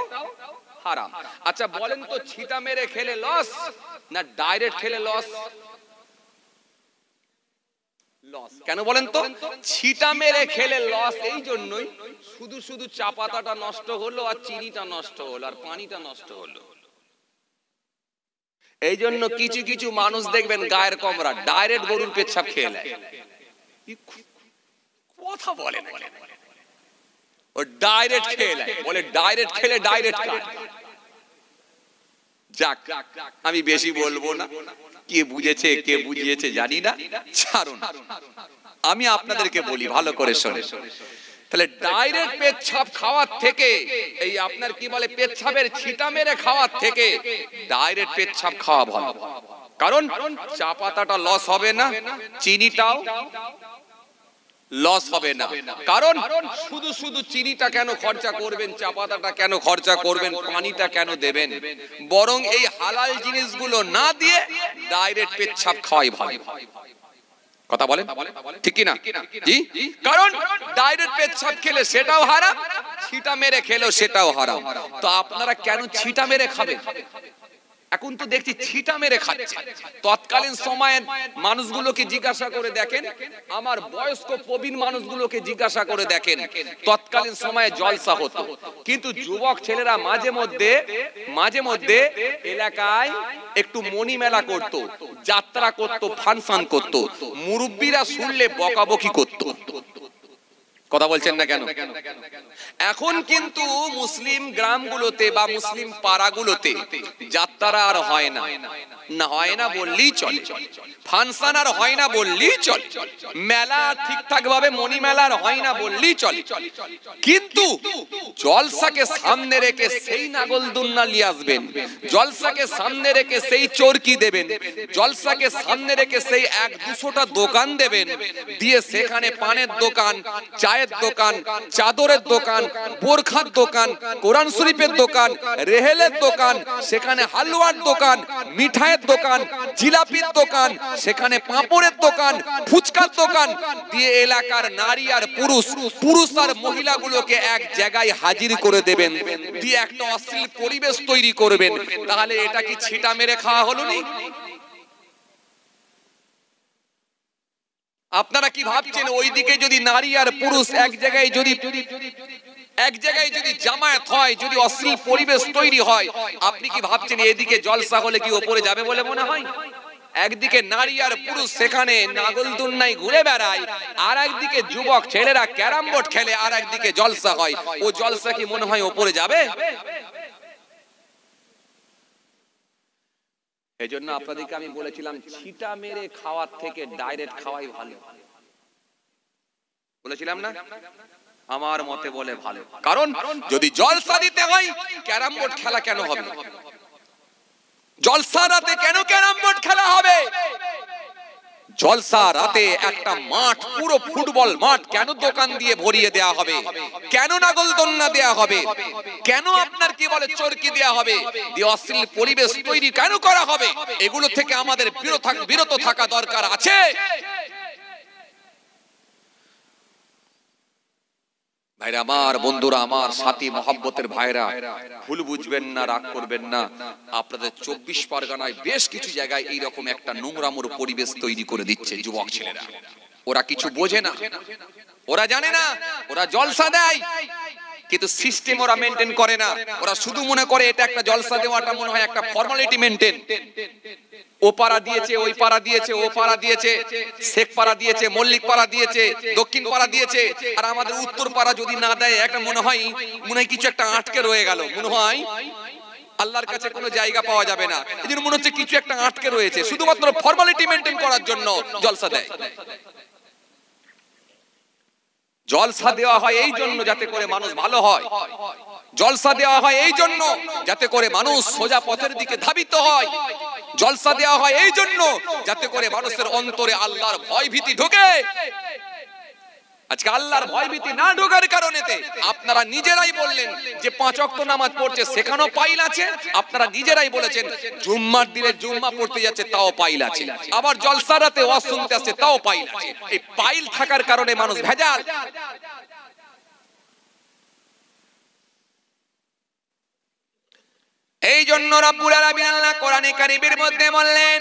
হারাম। আচ্ছা বলেন তো, ছিটা মেরে খেলে লস না ডাইরেক্ট খেলে লস? লস। কেন বলেন তো? ছিটা মেরে খেলে লস এই জন্যই, শুধু শুধু চা পাতাটা নষ্ট হলো, আর চিনিটা নষ্ট হলো, আর পানিটা নষ্ট হলো। এই জন্য কিছু কিছু মানুষ দেখবেন গায়ের কমরা ডাইরেক্ট গরুর পেচ্ছাপ খেয়ে নেয়। কথা বলে না, ও ডাইরেক্ট খেয়ে নেয়, বলে ডাইরেক্ট খেলে ডাইরেক্ট খায়। যাক, আমি বেশি বলবো না, কে বুঝেছে কে বুঝিয়েছে জানি না, ছাড়ুন। আমি আপনাদেরকে বলি, ভালো করে শোনে। তাহলে ডাইরেক্ট পেচ্ছাপ খাওয়ার থেকে, এই আপনার কি বলে পেচ্ছাপের ছিটা মেরে খাওয়ার থেকে ডাইরেক্ট পেচ্ছাপ খাওয়া ভালো। কারণ চা পাতাটা লস হবে না, চিনিটাও লস হবে না। কারণ শুধু শুধু চিনিটা কেন খরচা করবেন, চা পাতাটা কেন খরচা করবেন, পানিটা কেন দেবেন? বরং এই হালাল জিনিসগুলো না দিয়ে ডাইরেক্ট পেচ্ছাপ খাওয়াই ভালো। কথা বলেন ঠিক কি না? জি, কারণ ডাইরেক্ট পেচ্ছাপ খেলে সেটাও হারাম, ছিটা মেরে খেলেও সেটাও হারাম। তো আপনারা কেন ছিটা মেরে খাবেন? এখন তো দেখছি ছিটা মেরে খাচ্ছে। তৎকালীন সময়ের মানুষগুলোকে জিজ্ঞাসা করে দেখেন, আমার বয়স্ক প্রবীণ মানুষগুলোকে জিজ্ঞাসা করে দেখেন, তৎকালীন সময়ে জলসা হতো, কিন্তু যুবক ছেলেরা মাঝে মধ্যে এলাকায় একটু মণি মেলা করত, যাত্রা করত, ফাংশন করত, মুরব্বীরা শুনলে বকাবকি করত। কথা বলছেন না কেন? এখন কিন্তু মুসলিম গ্রামগুলোতে বা মুসলিম পাড়াগুলোতে যাত্রা আর হয় না, না হয় না বললেই চলে, ফাংশন আর হয় না বললেই চলে, মেলা ঠিকঠাক ভাবে মণি মেলা আর হয় না বললেই চলে। কিন্তু জলসাকে সামনে রেখে সেই নাগল দুন্না নিয়ে আসবেন, জলসাকে সামনে রেখে সেই চরকি দেবেন, জলসাকে সামনে রেখে সেই 1-200টা দোকান দেবেন, দিয়ে সেখানে পানের দোকান, চায়ের দোকান, চাদরের দোকান, বোরখার দোকান, কোরআন শরীফের দোকান, রেহেলের দোকান, সেখানে হালুয়ার দোকান, মিঠাইয়ের দোকান, জিলাপির দোকান, সেখানে পাঁপড়ের দোকান, ফুচকার দোকান দিয়ে এলাকার নারী আর পুরুষ আর মহিলাগুলোকে এক জায়গায় হাজির করে দেবেন, দিয়ে একটা অশ্লীল পরিবেশ তৈরি করবেন। তাহলে এটা কি ছিটা মেরে খাওয়া হলো নি? আপনারা কি ভাবছেন ওইদিকে যদি নারী আর পুরুষ এক জায়গায় যদি জামায়াত হয়, যদি অশ্লীল পরিবেশ তৈরি হয়, আপনি কি ভাবছেন এদিকে জলসা হলে কি ওপরে যাবে বলে মনে হয়? একদিকে নারী আর পুরুষ সেখানে নাগলদুন্নায় ঘুরে বেড়ায়, আর একদিকে যুবক ছেলেরা ক্যারাম বোর্ড খেলে, আর একদিকে জলসা হয়, ও জলসা কি মনে হয় ওপরে যাবে? এই জন্য আপনাদেরকে আমি বলেছিলাম ছিটা মেরে খাওয়ার থেকে ডাইরেক্ট খাওয়াই ভালো, বলেছিলাম না? আমার মতে বলে ভালো। কারণ যদি জলসা দিতে হয়, ক্যারাম বোর্ড খেলা কেন হবে? জলসা রাতে কেন ক্যারাম বোর্ড খেলা হবে? জলসা রাতে একটা মাঠ, পুরো ফুটবল মাঠ কেন দোকান দিয়ে ভরিয়ে দেয়া হবে? কেন নাগলদন্না দেয়া হবে? কেন আপনার কি বলে চরকি দেয়া হবে? দিয়ে অশ্লীল পরিবেশ তৈরি কেন করা হবে? এগুলো থেকে আমাদের বিরত থাকা দরকার আছে। ভাইরা আমার, বন্ধুরা আমার, সাথী মহব্বতের ভাইরা, ভুল বুঝবেন না, রাগ করবেন না। আপনাদের 24 পরগনায় বেশ কিছু জায়গায় এইরকম একটা নোংরামোর পরিবেশ তৈরি করে দিচ্ছে যুবক ছেলেরা। ওরা কিছু বোঝে না, ওরা জানে না, ওরা জলসা দেয় কিন্তু সিস্টেম ওরা মেনটেন করে না। ওরা শুধু মনে করে এটা একটা জলসা দেওয়াটা মনে হয় একটা ফর্মালিটি মেনটেন। ও পাড়া দিয়েছে, ওই পাড়া দিয়েছে, ও পাড়া দিয়েছে, শেখ পাড়া দিয়েছে, মল্লিক পাড়া দিয়েছে, দক্ষিণ পাড়া দিয়েছে, আর আমাদের উত্তর পাড়া যদি না দেয় একটা মনে হয় কিছু একটা আটকে রয়ে গেল, মনে হয় আল্লাহর কাছে কোনো জায়গা পাওয়া যাবে না। এই জন্য মনে হচ্ছে কিছু একটা আটকে রয়েছে, শুধুমাত্র ফর্মালিটি মেনটেন করার জন্য জলসা দেয়। জলসা দেওয়া হয় এই জন্য যাতে করে মানুষ ভালো হয়, জলসা দেওয়া হয় এই জন্য যাতে করে মানুষ সোজা পথের দিকে ধাবিত হয়, জলসা দেওয়া হয় এই জন্য যাতে করে মানুষের অন্তরে আল্লাহর ভয় ভীতি ঢোকে। আজকে আল্লাহর ভয় ভীতি না ঢোকার কারণেতে আপনারা নিজেরাই বললেন যে 5 ওয়াক্ত নামাজ পড়ছে সেখানেও পাইল আছে, আপনারা নিজেরাই বলেছেন জুম্মার দিনে জুম্মা পড়তে যাচ্ছে তাও পাইল আছে, আবার জলসা রাতে ওয়াজ শুনতে আসছে তাও পাইল আছে। এই পাইল থাকার কারণে মানুষ ভেজাল। এই জন্য রব্বুল আলামিন আল্লাহ কোরআনে কারীমের মধ্যে বললেন,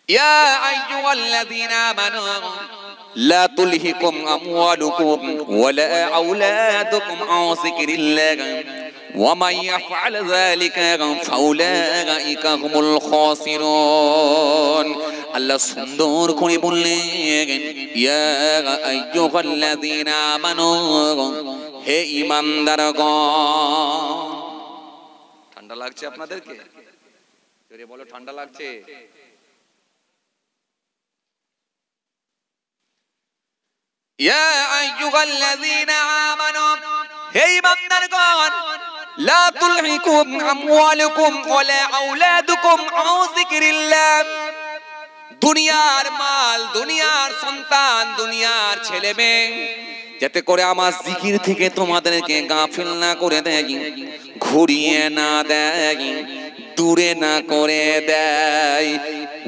ইয়া আইয়ুহাল্লাযীনা আমানু লা তুলহিকুম আমওয়ালুকুম ওয়ালা আওলাদুকুম আন যিকরিল্লাহ ওয়া মান ইয়াফআল যালিকা ফাউলাইকা হুমুল খাসিরুন। আল্লাহ সুন্দর করে বললেন, ইয়া আইয়ুহাল্লাযীনা আমানু, হে ঈমানদারগণ। ঠান্ডা লাগছে আপনাদেরকে? জোরে বলো, ঠান্ডা লাগছে? ইয়া আইয়ুহাল্লাযীনা আমানু, হে ঈমানদারগণ, লা তুলহিকুম আমওয়ালুকুম ওয়ালা আওলাদুকুম আন যিকরিল্লাহ। দুনিয়ার মাল, দুনিয়ার সন্তান, দুনিয়ার ছেলে মেয়ে যাতে করে আমার জিকির থেকে তোমাদেরকে গাফিল না করে দেয়, ঘুরিয়ে না দেয়, দূরে না করে দেয়।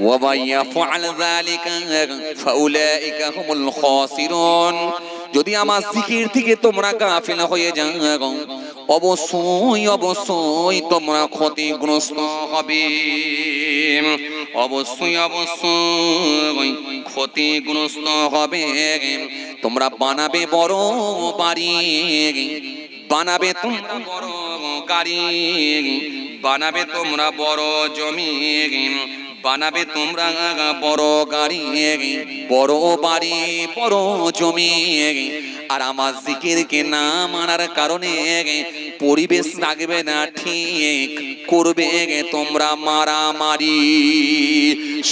ওয়া মাইয়াফআল যালিকা ফাউলাইকা হুমুল খাসিরুন। যদি আমার জিকির থেকে তোমরা গাফিল হয়ে যাও, অবশ্যই অবশ্যই তোমরা ক্ষতিগ্রস্ত হবে, অবশ্যই অবশ্যই ক্ষতিগ্রস্ত হবে। তোমরা বানাবে বড় বাড়ি, বানাবে তোমরা বড় গাড়ি, বানাবে তোমরা বড় জমি, বানাবে তোমরা বড় গাড়ি, বড় বাড়ি, বড় জমি, আর আমার জিকিরকে না মানার কারণে পরিবেশ থাকবে না ঠিক, করবে তোমরা মারামারি,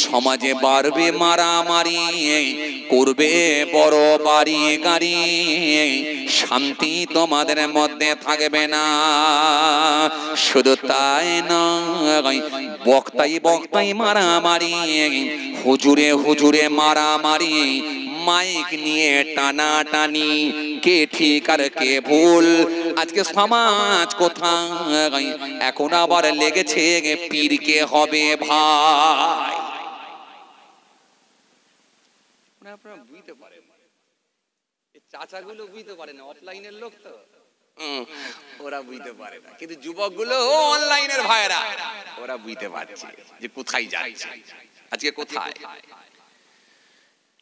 সমাজে বাড়বে মারামারি, করবে বড় বাড়ি গাড়ি, শান্তি তোমাদের মধ্যে থাকবে না। শুধু তাই নয়, বক্তাই বক্তাই মারামারি, হুজুরে হুজুরে মারামারি, মাইক নিয়ে টানাটানি, কে ঠিক আর কে ভুল। আজকে সমাজ কোথায়, এখন আবার লেগেছে পীরকে হবে ভাই। আপনারা বুঝতে পারেন, চাচাগুলো বুঝতে পারে না, অফলাইনের লোক তো ওরা বুঝতে পারে না, কিন্তু যুবকগুলো অনলাইনের ভাইরা ওরা বুঝতে পারছে যে কোথায় যাচ্ছে, আজকে কোথায়।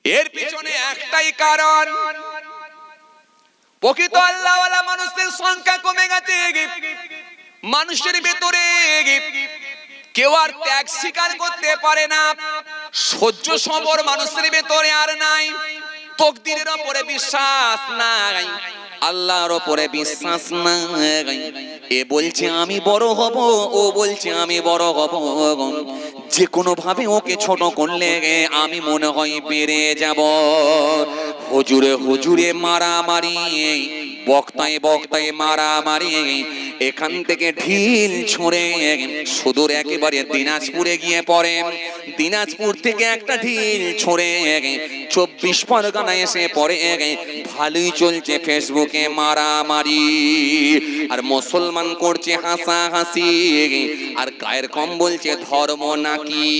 এর পিছনে একটাই কারণ, প্রকৃত আল্লাহওয়ালা মানুষের সংখ্যা কমে গেছে। মানুষের ভেতরে কেউ আর ত্যাগ স্বীকার করতে পারে না, সহ্য সবর মানুষের ভেতরে আর নাই, তকদিরের উপরে বিশ্বাস নাই, আল্লাহর উপরে বিশ্বাস নাই। এ বলছে আমি বড় হব, ও বলছে আমি বড় হব, যে কোনো ভাবে ওকে ছোট করলে আমি মনে হয় বেড়ে যাব। হুজুরে হুজুরে মারামারি, বক্তায় বক্তায় মারামারি, এখান থেকে ঢিল ছুঁড়ে সুদূর একেবারে দিনাজপুরে গিয়ে পড়ে, দিনাজপুর থেকে একটা ঢিল ছুঁড়ে 24 পরগনায় এসে পড়ে। ভালোই চলছে ফেসবুকে মারামারি, আর মুসলমান করছে হাসাহাসি, আর গায়ের কম বলছে ধর্ম নাকি।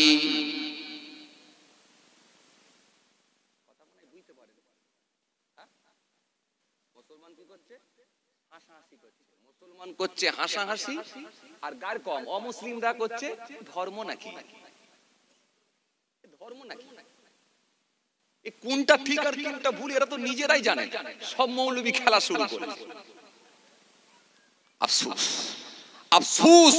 মুসলমান করছে হাসাহাসি, আর গায়ের কম অমুসলিমরা করছে ধর্ম নাকি। ধর্ম নাকি, কোনটা ঠিক আর কোনটা ভুল এরা তো নিজেরাই জানে। সব মৌলবি খেলা শুরু করেছে। আফসোস আফসোস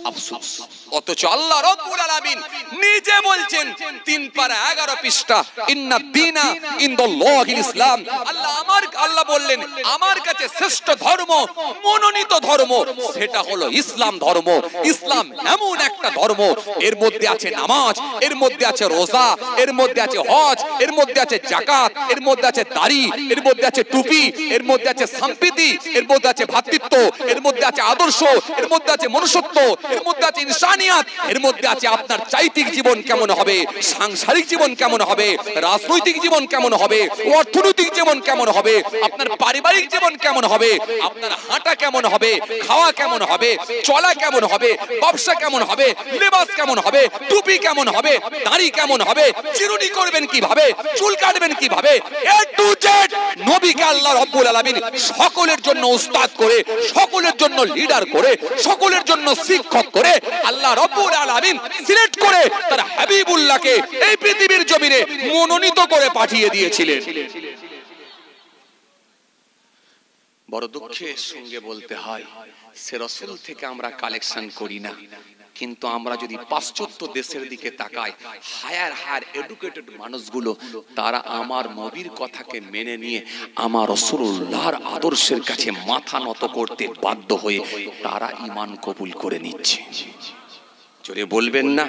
আফসোস, অথচ আল্লাহ রাব্বুল আলামিন নিজে বলছেন 3 পারা 11 পৃষ্ঠা, ইন্নাদ দীনা ইনদাল্লাহিল ইসলাম। আল্লাহ বললেন আমার কাছে শ্রেষ্ঠ ধর্ম, মনোনীত ধর্ম, সেটা হলো ইসলাম ধর্ম। ইসলাম এমন একটা ধর্ম, এর মধ্যে আছে নামাজ, এর মধ্যে আছে রোজা, এর মধ্যে আছে হজ, এর মধ্যে আছে যাকাত, এর মধ্যে আছে দাড়ি, এর মধ্যে আছে টুপি, এর মধ্যে আছে সম্প্রীতি, এর মধ্যে আছে ভ্রাতৃত্ব, এর মধ্যে আছে আদর্শ, এর মধ্যে আছে মনুষ্যত্ব, এর মধ্যে আছে ইনসানিয়াত, এর মধ্যে আছে আপনার চারিত্রিক জীবন কেমন হবে, সাংসারিক জীবন কেমন হবে, রাজনৈতিক জীবন কেমন হবে, অর্থনৈতিক জীবন কেমন হবে, আপনার পারিবারিক জীবন কেমন হবে, আপনার হাঁটা কেমন হবে, খাওয়া কেমন হবে, চলা কেমন হবে, ব্যবসা কেমন হবে, লেবাস কেমন হবে, টুপি কেমন হবে, দাড়ি কেমন হবে, চিরুনি করবেন কিভাবে, চুল কাটবেন কিভাবে, এ টু জেড নবীকে আল্লাহ রাব্বুল আলামিন সকলের জন্য উস্তাদ করে, সকলের জন্য লিডার করে, সকলের জন্য শিক্ষক করে আল্লাহ রাব্বুল আলামিন সিলেক্ট করে তার হাবিবুল্লাহকে এই পৃথিবীর জমিনে মনোনীত করে পাঠিয়ে দিয়েছিলেন। বড় দুঃখের সঙ্গে বলতে হয়, সে রাসূল থেকে আমরা কালেকশন করি না, কিন্তু আমরা যদি পাশ্চাত্য দেশের দিকে তাকাই, হায়ার এডুকেটেড মানুষগুলো তারা আমার নবীর কথাকে মেনে নিয়ে আমার রাসূলুল্লাহর আদর্শের কাছে মাথা নত করতে বাধ্য হয়ে তারা ঈমান কবুল করে নিচ্ছে। জোরে বলবেন না?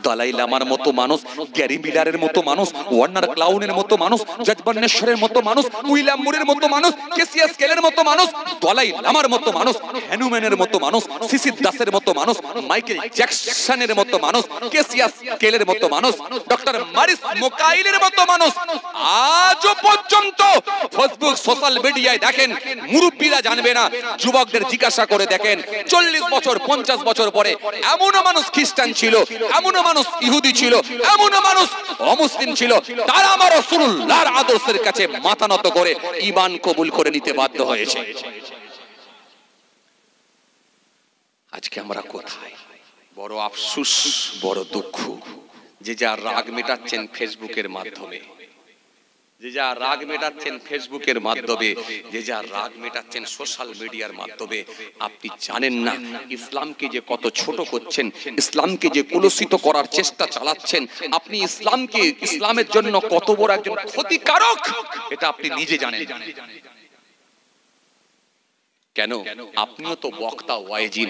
দালাই লামার মতো মানুষ, গ্যারি মিলারের মতো মানুষ, ওয়ার্নার ক্লাউনের মতো মানুষ, জজবন্নেশ্বরের মতো মানুষ, উইলিয়াম মুরের মতো মানুষ, কেসিয়াস কেলের মতো মানুষ, দালাই লামার মতো মানুষ, হ্যানুম্যানের মতো মানুষ, সিসি দাসের মতো মানুষ, মাইকেল জ্যাকসনের মতো মানুষ, কেসিয়াস কেলের মতো মানুষ, ডক্টর মারিস মোকাইলের মতো মানুষ আজও পর্যন্ত ফেসবুক সোশ্যাল মিডিয়ায় দেখেন, মুরব্বীরা জানবে না, যুবকদের জিজ্ঞাসা করে দেখেন, 40 বছর 50 বছর পরে এমন মানুষ খ্রিস্টান ছিল, এমন মানুষ ইহুদি ছিল, এমন মানুষ অমুসলিম ছিল, তারা আমার রাসূলুল্লাহর আদর্শের কাছে মাথা নত করে ঈমান কবুল করে নিতে বাধ্য হয়েছে। আজকে আমরা কোথায়? বড় আফসোস, বড় দুঃখ যে যার রাগ মেটাচ্ছেন ফেসবুকের মাধ্যমে। যে যা রাগ মেটাচ্ছেন ফেসবুকের মাধ্যমে, যে যা রাগ মেটাচ্ছেন সোশ্যাল মিডিয়ার মাধ্যমে, আপনি জানেন না ইসলামকে যে কত ছোট করছেন, ইসলামকে যে কলুষিত করার চেষ্টা চালাচ্ছেন, আপনি ইসলামকে, ইসলামের জন্য কত বড় একজন ক্ষতিকারক এটা আপনি নিজে জানেন। কেন? আপনিও তো বক্তা ওয়াইজিন,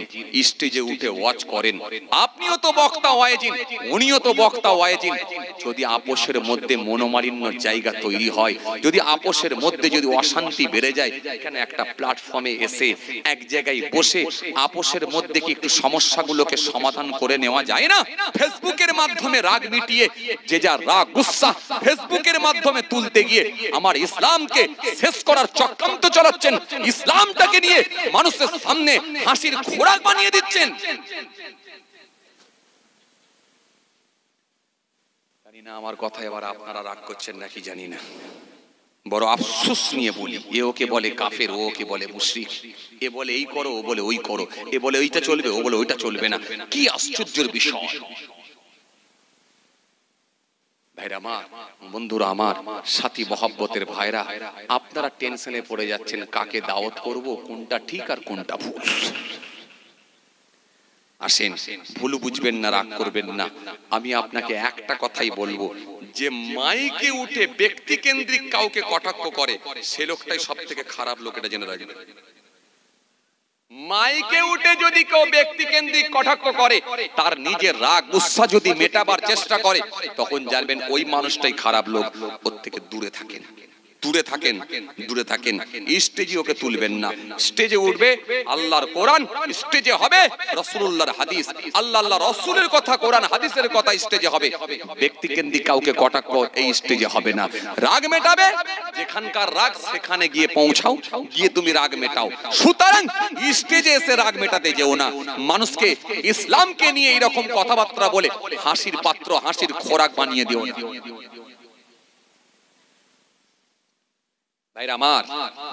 স্টেজে উঠে ওয়াজ করেন, আপনিও তো বক্তা ওয়াইজিন, উনিও তো বক্তা ওয়াইজিন। যদি আপোষের মধ্যে মনোমালিন্যর জায়গা তৈরি হয়, যদি আপোষের মধ্যে যদি অশান্তি বেড়ে যায়, এখানে একটা প্ল্যাটফর্মে এসে এক জায়গায় বসে আপোষের মধ্যে কি একটু সমস্যাগুলোকে সমাধান করে নেওয়া যায় না? ফেসবুকের মাধ্যমে রাগ মিটিয়ে যে যা রাগ গুসা ফেসবুকের মাধ্যমে তুলতে গিয়ে আমার ইসলামকে শেষ করার চক্রান্ত চালাচ্ছেন, ইসলামটাকে নিয়ে মানুষের সামনে হাসির খোরাক বানিয়ে দিচ্ছেন। জানি না আমার কথা এবার আপনারা রাগ করছেন নাকি জানি না, বড় আফসোস নিয়ে বলি। এ ওকে বলে কাফের, ও ওকে বলে মুশরিক, এ বলে এই করো, ও বলে ওই করো, এ বলে ওইটা চলবে, ও বলে ওইটা চলবে না। কি আশ্চর্যের বিষয়! ভাইরা আমার, বন্ধুরা আমার, সাথী মহব্বতের ভাইরা, আপনারা টেনশনে পড়ে যাচ্ছেন কাকে দাওয়াত করব, কোনটা ঠিক আর কোনটা ভুল। আসেন, ভুল বুঝবেন না, রাগ করবেন না। আমি আপনাকে একটা কথাই বলবো, যে মাইকে উঠে ব্যক্তি কেন্দ্রিক কাউকে কটাক্ষ করে সে লোকটাই সব থেকে খারাপ লোক, এটা জেনে রাখবেন। মাইকে উঠে যদি কেউ ব্যক্তি কেন্দ্রিক কটাক্ষ করে, তার নিজের রাগ গুসা যদি মেটাবার চেষ্টা করে, তখন জানবেন ওই মানুষটাই খারাপ লোক। ওর থেকে দূরে থাকেন, দূরে থাকেন, দূরে থাকেন। স্টেজে ওকে তুলবেন না। স্টেজে উঠবে আল্লাহর কোরআন, স্টেজে হবে রাসূলুল্লাহর হাদিস, আল্লাহ আল্লাহ রাসূলের কথা, কোরআন হাদিসের কথা স্টেজে হবে। ব্যক্তি কেন্দ্রিক কাউকে কটাক্ষ এই স্টেজে হবে না। রাগ মেটাবে যেখানকার রাগ সেখানে গিয়ে পৌঁছাও, গিয়ে তুমি রাগ মেটাও। সুতরাং স্টেজে এসে রাগ মেটাতে যেও না। মানুষকে ইসলামকে নিয়ে এরকম কথাবার্তা বলে হাসির পাত্র, হাসির খোরাক বানিয়ে দিও না। ভাইরা আমার,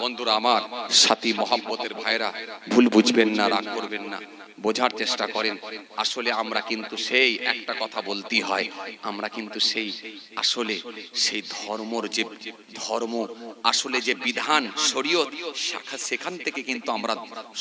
বন্ধুরা আমার, সাথী মহব্বতের ভাইরা, ভুল বুঝবেন না, রাগ করবেন না, বোঝার চেষ্টা করেন। আসলে আমরা কিন্তু সেই একটা কথা বলতেই হয়, আমরা কিন্তু সেই আসলে সেই ধর্মর যে ধর্ম, আসলে যে বিধান শরীয়ত, সেখান থেকে কিন্তু আমরা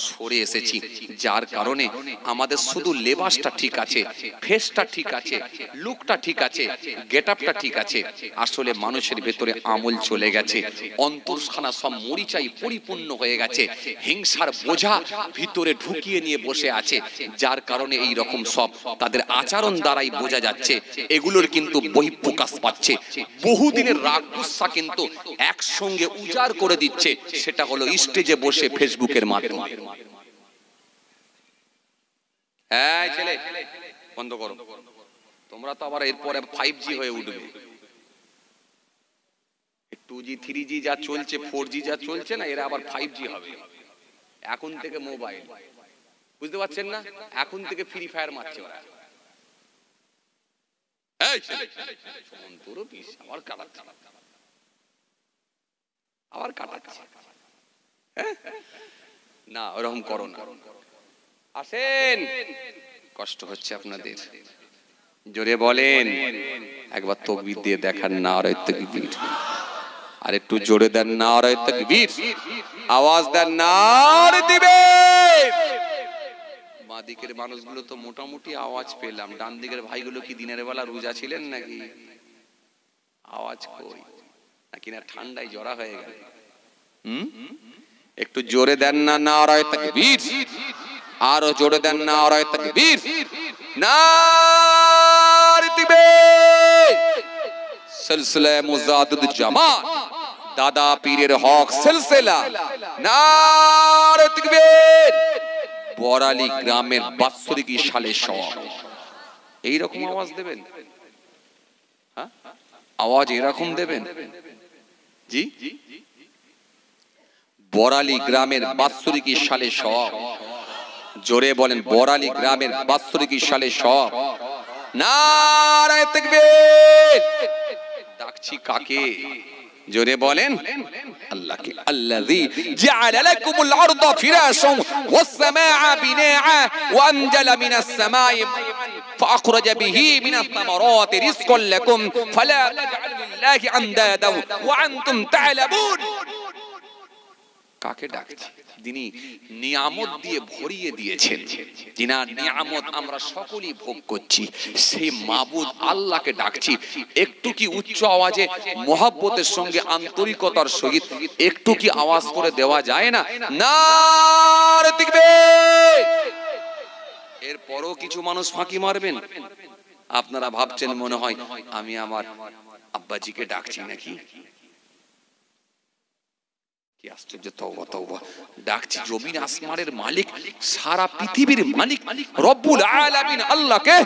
সরে এসেছি। যার কারণে আমাদের শুধু লেবাসটা ঠিক আছে, ফেসটা ঠিক আছে, লুকটা ঠিক আছে, গেটআপটা ঠিক আছে, আসলে মানুষের ভেতরে আমল চলে গেছে, অন্তরখানা সব মরিচাই পরিপূর্ণ হয়ে গেছে, হিংসার বোঝা ভিতরে ঢুকিয়ে নিয়ে বসে আছে। যার কারণে এই রকম সব তাদের আচরণ দ্বারাই বোঝা যাচ্ছে, এগুলোর কিন্তু বহিঃপ্রকাশ পাচ্ছে। বহুদিনের রাগ গুসা কিন্তু একসঙ্গে উজাড় করে দিচ্ছে, সেটা হলো স্টেজে বসে ফেসবুকের মাধ্যমে। এই ছেলে বন্ধ করো, তোমরা তো আবার এরপরে 5G হয়ে উঠবে। 2G 3G যা চলছে, 4G যা চলছে না, এরা আবার 5G হবে। এখন থেকে মোবাইল, বুঝতে পারছেন না? এখন থেকে ফ্রি ফায়ার মারছে ওরা। এই তোর পিস আবার কাটাচ্ছে, আবার কাটাচ্ছে না, ওরকম করো না। আসেন, কষ্ট হচ্ছে আপনাদের, জোরে বলেন একবার তাকবীর দিয়ে দেখান, নারে তাকবীর। আর একটু জোরে দেন, নারে তাকবীর। আওয়াজ দেন, নারে দিবে। বাঁ দিকের মানুষগুলো তো মোটামুটি আওয়াজ পেলাম, ডান দিকের ভাইগুলো কি দিনের বেলা রোজা ছিলেন নাকি? আওয়াজ কই, নাকি না ঠান্ডায় জড়া হয়ে গেল? একটু জোরে দেন না, নারে তাকবীর। আরো জোরে দেন, নারে তাকবীর। নারে দিবে। সিলসিলা মুজাদ্দিদ জামাত, দাদা পীরের হক সিলসিলা, নারে তাকবীর। বড়ালী গ্রামের বাৎসরিক সালে সওয়াব। এইরকম আওয়াজ দেবেন, হ্যাঁ আওয়াজ এরকম দেবেন জি। বড়ালী গ্রামের বাৎসরিক সালে সওয়াব, জোরে বলেন, বড়ালী গ্রামের বাৎসরিক সালে সওয়াব। নারে তাকবীর। ডাকছি কাকে? জোরে বলেন আল্লাহকে। আল্লাযী জাআলা লাকুমুল আরদা ফিরাশান ওয়াস সামাআ বিনাআ ওয়া আনজালা মিনাস সামাই ফাআখরাজা বিহি মিনাস সামারাতি রিজকান লাকুম ফালা তাজআলু লিল্লাহি আনদাদা ওয়া আনতুম তা'লামুন। কাকে ডাকছি? যিনি নিয়ামত দিয়ে ভরিয়ে দিয়েছেন, যিনার নিয়ামত আমরা সকলেই ভোগ করছি, সেই মাবুদ আল্লাহকে ডাকছি। একটু কি উচ্চ আওয়াজে মহব্বতের সঙ্গে আন্তরিকতার সহিত একটু কি আওয়াজ করে দেওয়া যায় না? নারে তাকবীর। এরপরও কিছু মানুষ ফাঁকি মারবেন। আপনারা ভাবছেন মনে হয় আমি আমার আব্বাজিকে ডাকছি নাকি। কি আশ্চর্য! তওবা তওবা। ডাকছি জমিন আসমানের মালিক, সারা পৃথিবীর মালিক রব্বুল আলামিন আল্লাহকে,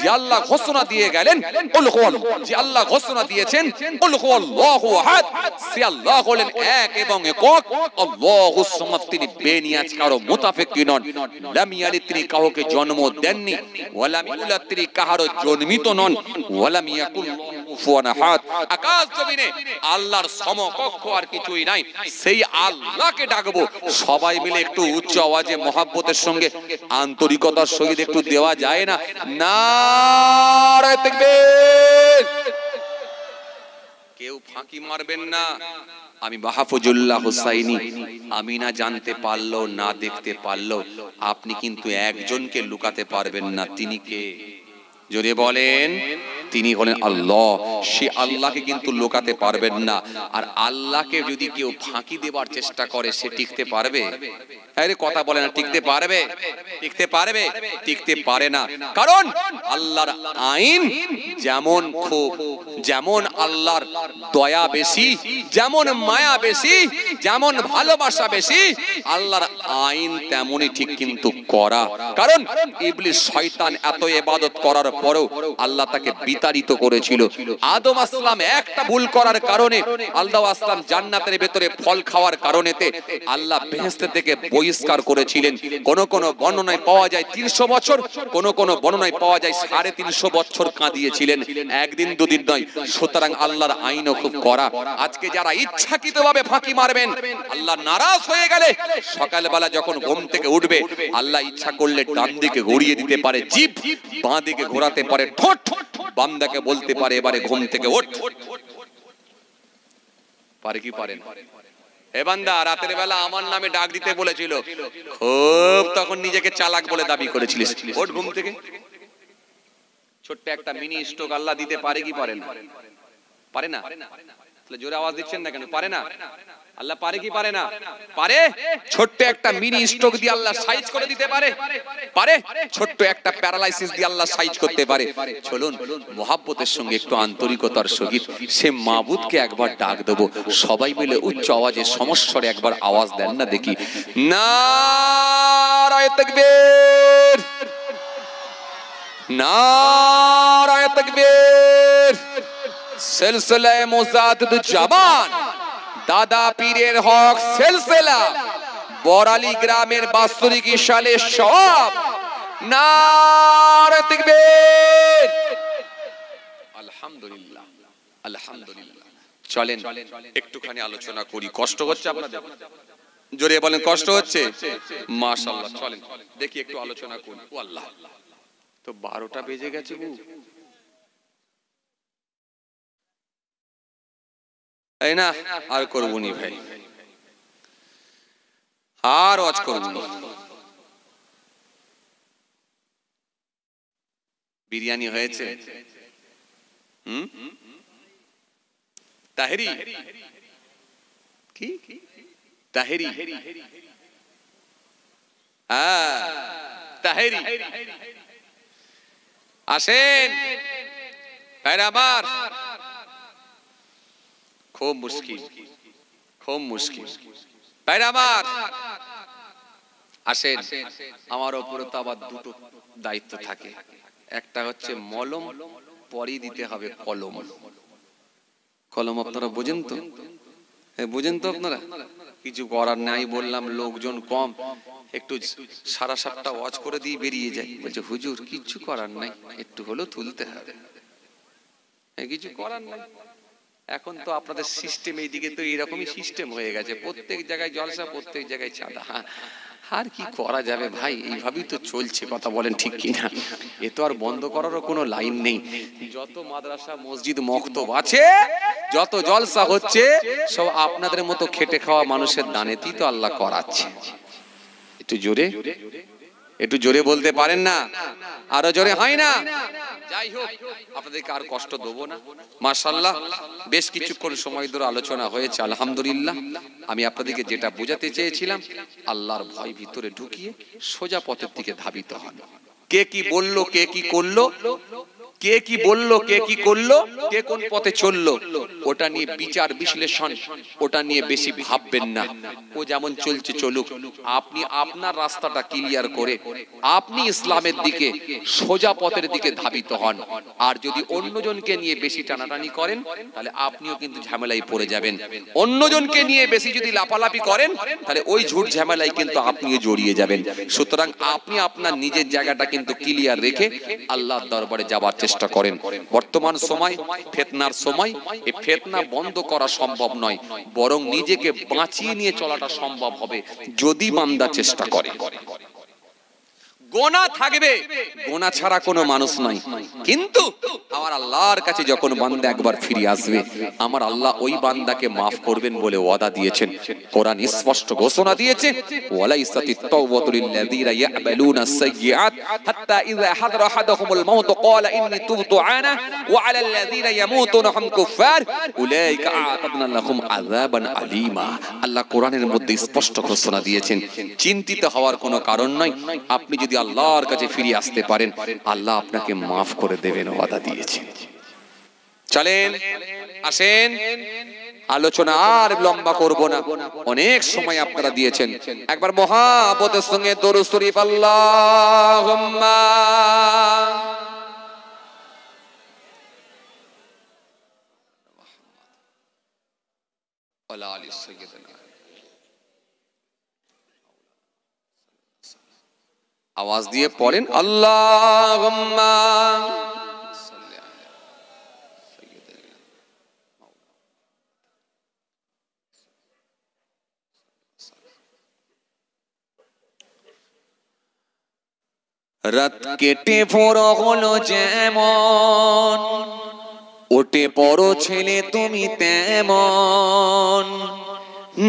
যে আল্লাহ ঘোষণা দিয়ে গেলেন কুল হুয়াল্লাহ, যে আল্লাহ ঘোষণা দিয়েছেন কুল হুয়াল্লাহু আহাদ, সে আল্লাহ হলেন এক এবং একক, আল্লাহুস সামাদ, তিনি বেনিয়াজ, কারো মুতাফিকি নন। লাম ইয়ালিদ, তিনি কাউকে জন্ম দেননি। ওয়ালাম ইউলাদ, তিনি কারো জন্মিত নন। ওয়ালাম ইয়াকুল লাহু কুফুয়ান আহাদ। আকাশ জমিনে আল্লাহর সমকক্ষ আর কিছুই নাই। সেই আল্লাহকে ডাকবো। সবাই মিলে একটু উচ্চ আওয়াজে মহব্বতের সঙ্গে আন্তরিকতার সহিত একটু দেওয়া যায় না? নারে তাকবীর। কেউ ফাঁকি মারবেন না। আমি মাহফুজুল্লাহ হুসাইনি, আমি না জানতে পারলো, না দেখতে পারলো, আপনি কিন্তু একজনকে লুকাতে পারবেন না। তিনি কে? জোরে বলেন। তিনি হলেন আল্লাহ। সে আল্লাহকে কিন্তু লুকাতে পারবেন না। আর আল্লাহকে যদি কেউ ফাঁকি দেবার চেষ্টা করে, সে টিকতে পারবে? আরে কথা বলে না, টিকতে পারবে? টিকতে পারবে? টিকতে পারে না। কারণ আল্লাহর আইন যেমন খুব, যেমন আল্লাহর দয়া বেশি, যেমন মায়া বেশি, যেমন ভালোবাসা বেশি, আল্লাহর আইন তেমনই ঠিক কিন্তু করা। কারণ ইবলিস শয়তান এত ইবাদত করার পরেও আল্লাহ তাকে বিতাড়িত করেছিল। আদম আসলাম একটা ভুল করার কারণে, আল্লাহ আসলাম জান্নাতের ভেতরে ফল খাওয়ার কারণেতে আল্লাহ বেহেশত থেকে বহিষ্কার করেছিলেন। কোন কোন বর্ণনায় পাওয়া যায় 300 বছর, কোন কোন বর্ণনায় পাওয়া যায় 350 বছর কাঁদিয়েছিলেন, একদিন দুদিন নয়। সুতরাং আল্লাহর আইনও খুব কড়া। আজকে যারা ইচ্ছাকৃতভাবে ফাঁকি মারবেন, আল্লাহ নারাজ হয়ে গেলে সকালবেলা যখন ঘুম থেকে উঠবে, আল্লাহ ইচ্ছা করলে ডান দিকে ঘুরিয়ে দিতে পারে জিভ, বাঁ দিকে ঘোরাতে পারে ঠোঁট, বান্দাকে বলতে পারে এবারে ঘুম থেকে ওঠ। পারে কি পারেন? এ বান্দা, রাতের বেলা আমার নামে ডাক দিতে বলেছিল, খুব তখন নিজেকে চালাক বলে দাবি করেছিলিস, ওঠ ঘুম থেকে। ছোট্ট একটা মিনি স্ট্রোক আল্লাহ দিতে পারে কি পারে না? পারে না? তাহলে জোরে আওয়াজ দিচ্ছেন না কেন? পারে না? আল্লাহ পারে কি পারে না? পারে। ছোট্ট একটা মিনি স্ট্রোক দিয়ে আল্লাহ সাইজ করে দিতে পারে। পারে। ছোট্ট একটা প্যারালাইসিস দিয়ে আল্লাহ সাইজ করতে পারে। চলুন মুহাব্বতের সঙ্গে একটু আন্তরিকতার সহিত সে মাবুদকে একবার ডাক দেব। সবাই মিলে উচ্চ আওয়াজে সমস্বরে একবার আওয়াজ দেন না দেখি। নারায়ে তাকবীর, নারায়ে তাকবীর। সিলসিলায়ে মুজাদ্দিদ জামান দাদা পীরের হক সিলসিলা বরালি গ্রামের বাৎসরিক ইশালে সওয়াব। নারে তাকবীর। আলহামদুলিল্লাহ, আলহামদুলিল্লাহ। চলেন একটুখানি আলোচনা করি। কষ্ট হচ্ছে আপনাদের? জোরে বলেন, কষ্ট হচ্ছে? মাশাআল্লাহ। চলেন দেখি একটু আলোচনা করি। ও আল্লাহ, তো 12টা বেজে গেছে। এই না, আর করবনি ভাই, আর ওয়াজ করবনি। বিরিয়ানি হয়েছে? তাহেরি কি? তাহেরি, হ্যাঁ তাহেরি। আসেন ভাইরা আমার, খুব মুশকিল, খুব মুশকিল ভাইরা আমার। আসেন, আমার উপরে তো আবার দুটো দায়িত্ব থাকে। একটা হচ্ছে মলম, পরে দিতে হবে কলম। কলম আপনারা বোঝেন তো? বুঝেন তো আপনারা? কিছু করার নাই, বললাম লোকজন কম, একটু 7:30 ওয়াজ করে দিয়ে বেরিয়ে যায়। বলছে হুজুর কিছু করার নাই, একটু হলেও তুলতে হবে। কিছু করার নাই। এখন তো আপনাদের সিস্টেম এইদিকে তো এরকমই সিস্টেম হয়ে গেছে, প্রত্যেক জায়গায় জলসা, প্রত্যেক জায়গায় চাঁদা। আর কি করা যাবে ভাই, এইভাবেই তো চলছে, কথা বলেন ঠিক কিনা? এ তো আর বন্ধ করারও কোনো লাইন নেই। যত মাদ্রাসা মসজিদ মক্তব আছে, যত জলসা হচ্ছে, সব আপনাদের মতো খেটে খাওয়া মানুষের দানেতেই তো আল্লাহ করাচ্ছে। একটু জোরে বলতে পারেন না? আরো জোরে হয় না? যাই হোক, আপনাদেরকে আর কষ্ট দেবো না। মাশাআল্লাহ, বেশ কিছুক্ষণ সময় ধরে আলোচনা হয়েছে, আলহামদুলিল্লাহ। আমি আপনাদেরকে যেটা বোঝাতে চেয়েছিলাম, আল্লাহর ভয় ভিতরে ঢুকিয়ে সোজা পথের দিকে ধাবিত হন। কে কি বললো, কে কি করলো, কে কি বললো, কে কি করলো, কে কোন পথে চললো, ওটা নিয়ে বিচার বিশ্লেষণ, ওটা নিয়ে বেশি ভাববেন না। ও যেমন চলছে চলুক, আপনি আপনার রাস্তাটা ক্লিয়ার করে আপনি ইসলামের দিকে সোজা পথের দিকে ধাবিত হন। আর যদি অন্যজনকে নিয়ে বেশি টানাটানি করেন, তাহলে আপনিও কিন্তু ঝামেলায় পড়ে যাবেন। অন্যজনকে নিয়ে বেশি যদি লাপালাপি করেন, তাহলে ওই ঝুট ঝামেলায় কিন্তু আপনিও জড়িয়ে যাবেন। সুতরাং আপনি আপনার নিজের জায়গাটা কিন্তু ক্লিয়ার রেখে আল্লাহর দরবারে যাবার চেষ্টা করেন। বর্তমান সময় ফিতনার সময়, এই ফিতনা বন্ধ করা সম্ভব নয়, বরং নিজেকে বাঁচিয়ে নিয়ে চলাটা সম্ভব হবে যদি বান্দা চেষ্টা করে। গোনা থাকবে, গোনা ছাড়া কোনো মানুষ নাই, কিন্তু আমার আল্লাহর কাছে যখন বান্দা একবার ফিরে আসবে, আমার আল্লাহ ওই বান্দাকে মাফ করবেন বলে ওয়াদা দিয়েছেন। কোরআন স্পষ্ট ঘোষণা দিয়েছে, ওয়ালাইসাতিত তাওবাতু লিল্লাযিনা ইয়া'মালুনাস সাইয়্যাত হাত্তা ইযা হাদারা আহাদাহুমুল মাউত ক্বালা ইন্নী তুবতু আনা ওয়া আলাল্লাযিনা ইয়ামুতুনা হুম কুফার উলাইকা আ'তাদনা লাহুম আযাবান আলীমা। আল্লাহ কোরআনের মধ্যে স্পষ্ট ঘোষণা দিয়েছেন। চিন্তিত হওয়ার কোনো কারণ নাই। আপনি যদি আল্লাহর কাছে ফিরে আসতে পারেন, আল্লাহ আপনাকে মাফ করে দেবেন, ওয়াদা দিয়েছেন। চলেন, আসেন, আলোচনা আর লম্বা করব না, অনেক সময় আপনারা দিয়েছেন। একবার মহাব্বতের সঙ্গে দরুদ শরীফ আল্লাহুম্মা ওয়ালা আলি সাইয়্যিদিনা। আওয়াজ দিয়ে পড়েন, আল্লাহুম্মা সাল্লি আলা সাইয়্যিদিনা। রাত কেটে ভোর হলো যেমন, ওঠে পড়ো ছেলে তুমি তেমন,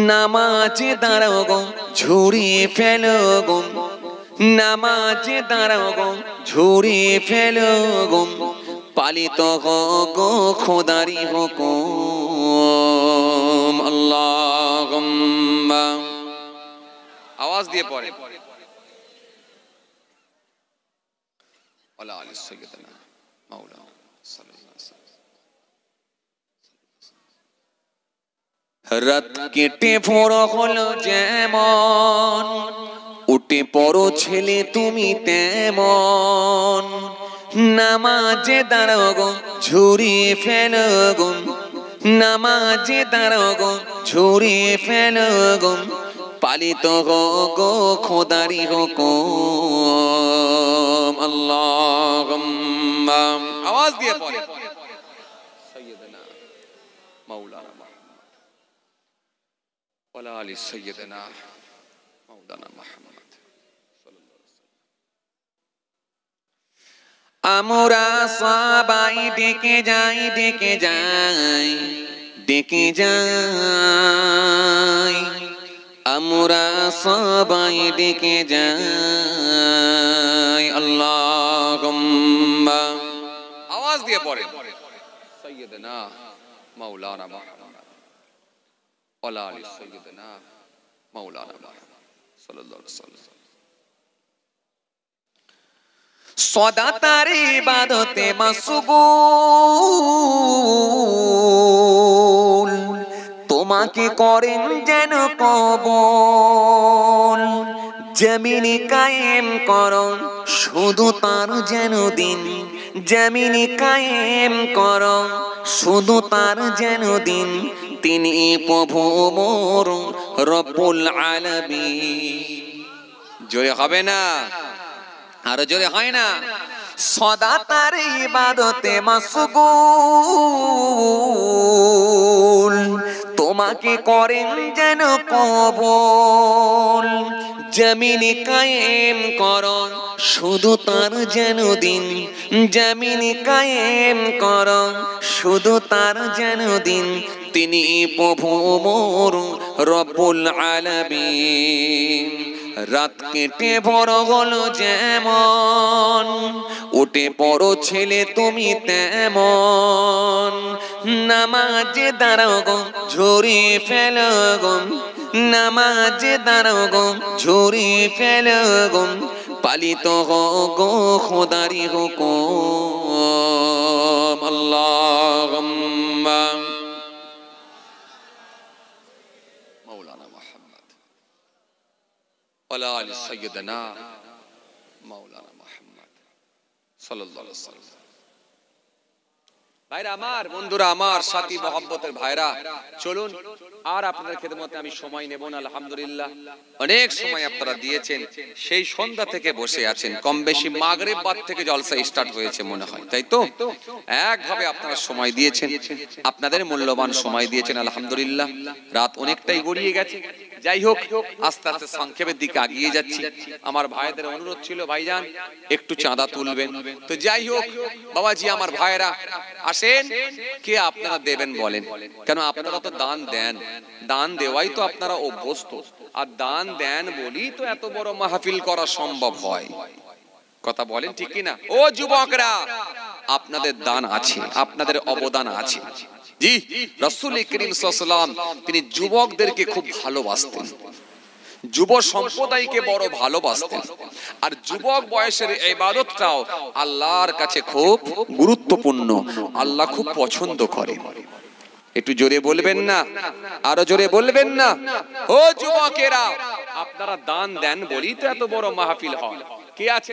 নামাজে দাঁড়াও গো ঝরিয়ে ফেলো গো, নামাজে দাঁড়াও গো ঝরিয়ে ফেলো গো, পালিত গো খোদারি হুকুম। আল্লাহুম্মা, আওয়াজ দিয়ে পড়ে, ওয়ালা আলি সাইয়্যিদিনা মাওলানা সাল্লাল্লাহু আলাইহি ওয়াসাল্লাম। রাত কেটে ভোর হলো যেমন, উঠে পড়ো ছেলে তুমি তেমন, নামাজে দাঁড়াও গো ঝরিয়ে ফেলো গো, নামাজে দাঁড়াও গো ঝরিয়ে ফেলো গো, পালিত গো খোদারি হুকুম। আল্লাহুম্মা, আওয়াজ দিয়ে পড়ে, সাইয়্যিদিনা মাওলানা মুহাম্মদ ওয়ালা আলি সাইয়্যিদিনা মাওলানা মুহাম্মদ সাল্লাল্লাহু আলাইহি ওয়াসাল্লাম। আমরা সবাই ডেকে যাই, ডেকে যাই, ডেকে যাই, আমরা সবাই ডেকে যাই। আল্লাহুম্মা, আওয়াজ দিয়ে পড়ে, সাইয়্যিদিনা মাওলানা মুহাম্মদ ওয়ালা আলি সাইয়্যিদিনা মাওলানা মুহাম্মদ সাল্লাল্লাহু আলাইহি ওয়াসাল্লাম। সদা তার ইবাদতে মাসগুল, তোমাকে করেন যেন কবুল, জমিনে কায়েম করো শুধু তার যেন দিন, জমিনে কায়েম করো শুধু তার যেন দিন, তিনি প্রভু মোর রব্বুল আলামিন। জোরে হবে না? আরো জোরে হয় না? সদা তার ইবাদতে মাসগুল, তোমাকে করেন যেন কবুল। জমিনে কায়েম করো শুধু তার যেন দিন, জমিনে কায়েম করো শুধু তার যেন দিন। তিনি প্রভু মোর রব্বুল আলামিন। রাত কেটে বড় হলো যেমন, উঠে পড়ো ছেলে তুমি তেমন। নামাজে দাঁড়াও গো ঝরিয়ে ফেলো গো, নামাজে দাঁড়াও গো ঝরিয়ে ফেলো গো। পালিত হো গো খোদারি হুকুম। আল্লাহুম্মা মাওলানা মুহাম্মদ ওয়ালা আলি সাইয়্যিদানা মাওলানা মুহাম্মদ সাল্লাল্লাহু আলাইহি ওয়াসাল্লাম। ভাইরা আমার, বন্ধুরা আমার, সাথী মহব্বতের ভাইরা, চলুন আর আপনাদের খেদমতে আমি সময় নেব না। আলহামদুলিল্লাহ অনেক সময় আপনারা দিয়েছেন, সেই সন্ধ্যা থেকে বসে আছেন, কম বেশি মাগরিব বাদ থেকে জলসা স্টার্ট হয়েছে মনে হয়, তাই তো? একভাবে আপনারা সময় দিয়েছেন, আপনাদের মূল্যবান সময় দিয়েছেন। আলহামদুলিল্লাহ রাত অনেকটাই গড়িয়ে গেছে। যাই হোক, আস্তে আস্তে সংক্ষেপের দিকে এগিয়ে যাচ্ছি। আমার ভাইদের অনুরোধ ছিল, ভাইজান একটু চাঁদা তুলবেন। তো যাই হোক বাবাজি, আমার ভাইরা আসেন, কে আপনারা দেবেন বলেন? কেন আপনারা তো দান দেন, দান দেওয়াই তো আপনারা অভ্যস্ত, আর দান দেন বলি তো এত বড় মাহফিল করা সম্ভব হয়। কথা বলেন ঠিক কি না? ও যুবকরা, আপনাদের দান আছে, আপনাদের অবদান আছে। জি, রাসূল করিম সাল্লাল্লাহু আলাইহি ওয়াসাল্লাম তিনি যুবকদেরকে খুব ভালোবাসতেন, যুব সম্প্রদায়কে বড় ভালোবাসতেন। আর যুবক বয়সের ইবাদতটাও আল্লাহর কাছে খুব গুরুত্বপূর্ণ, আল্লাহ খুব পছন্দ করে। একটু জোরে বলবেন না? আরো জোরে বলবেন না? ও যুবকেরা, আপনারা দান দেন বলি তো এত বড় মাহফিল হয়। কে আছে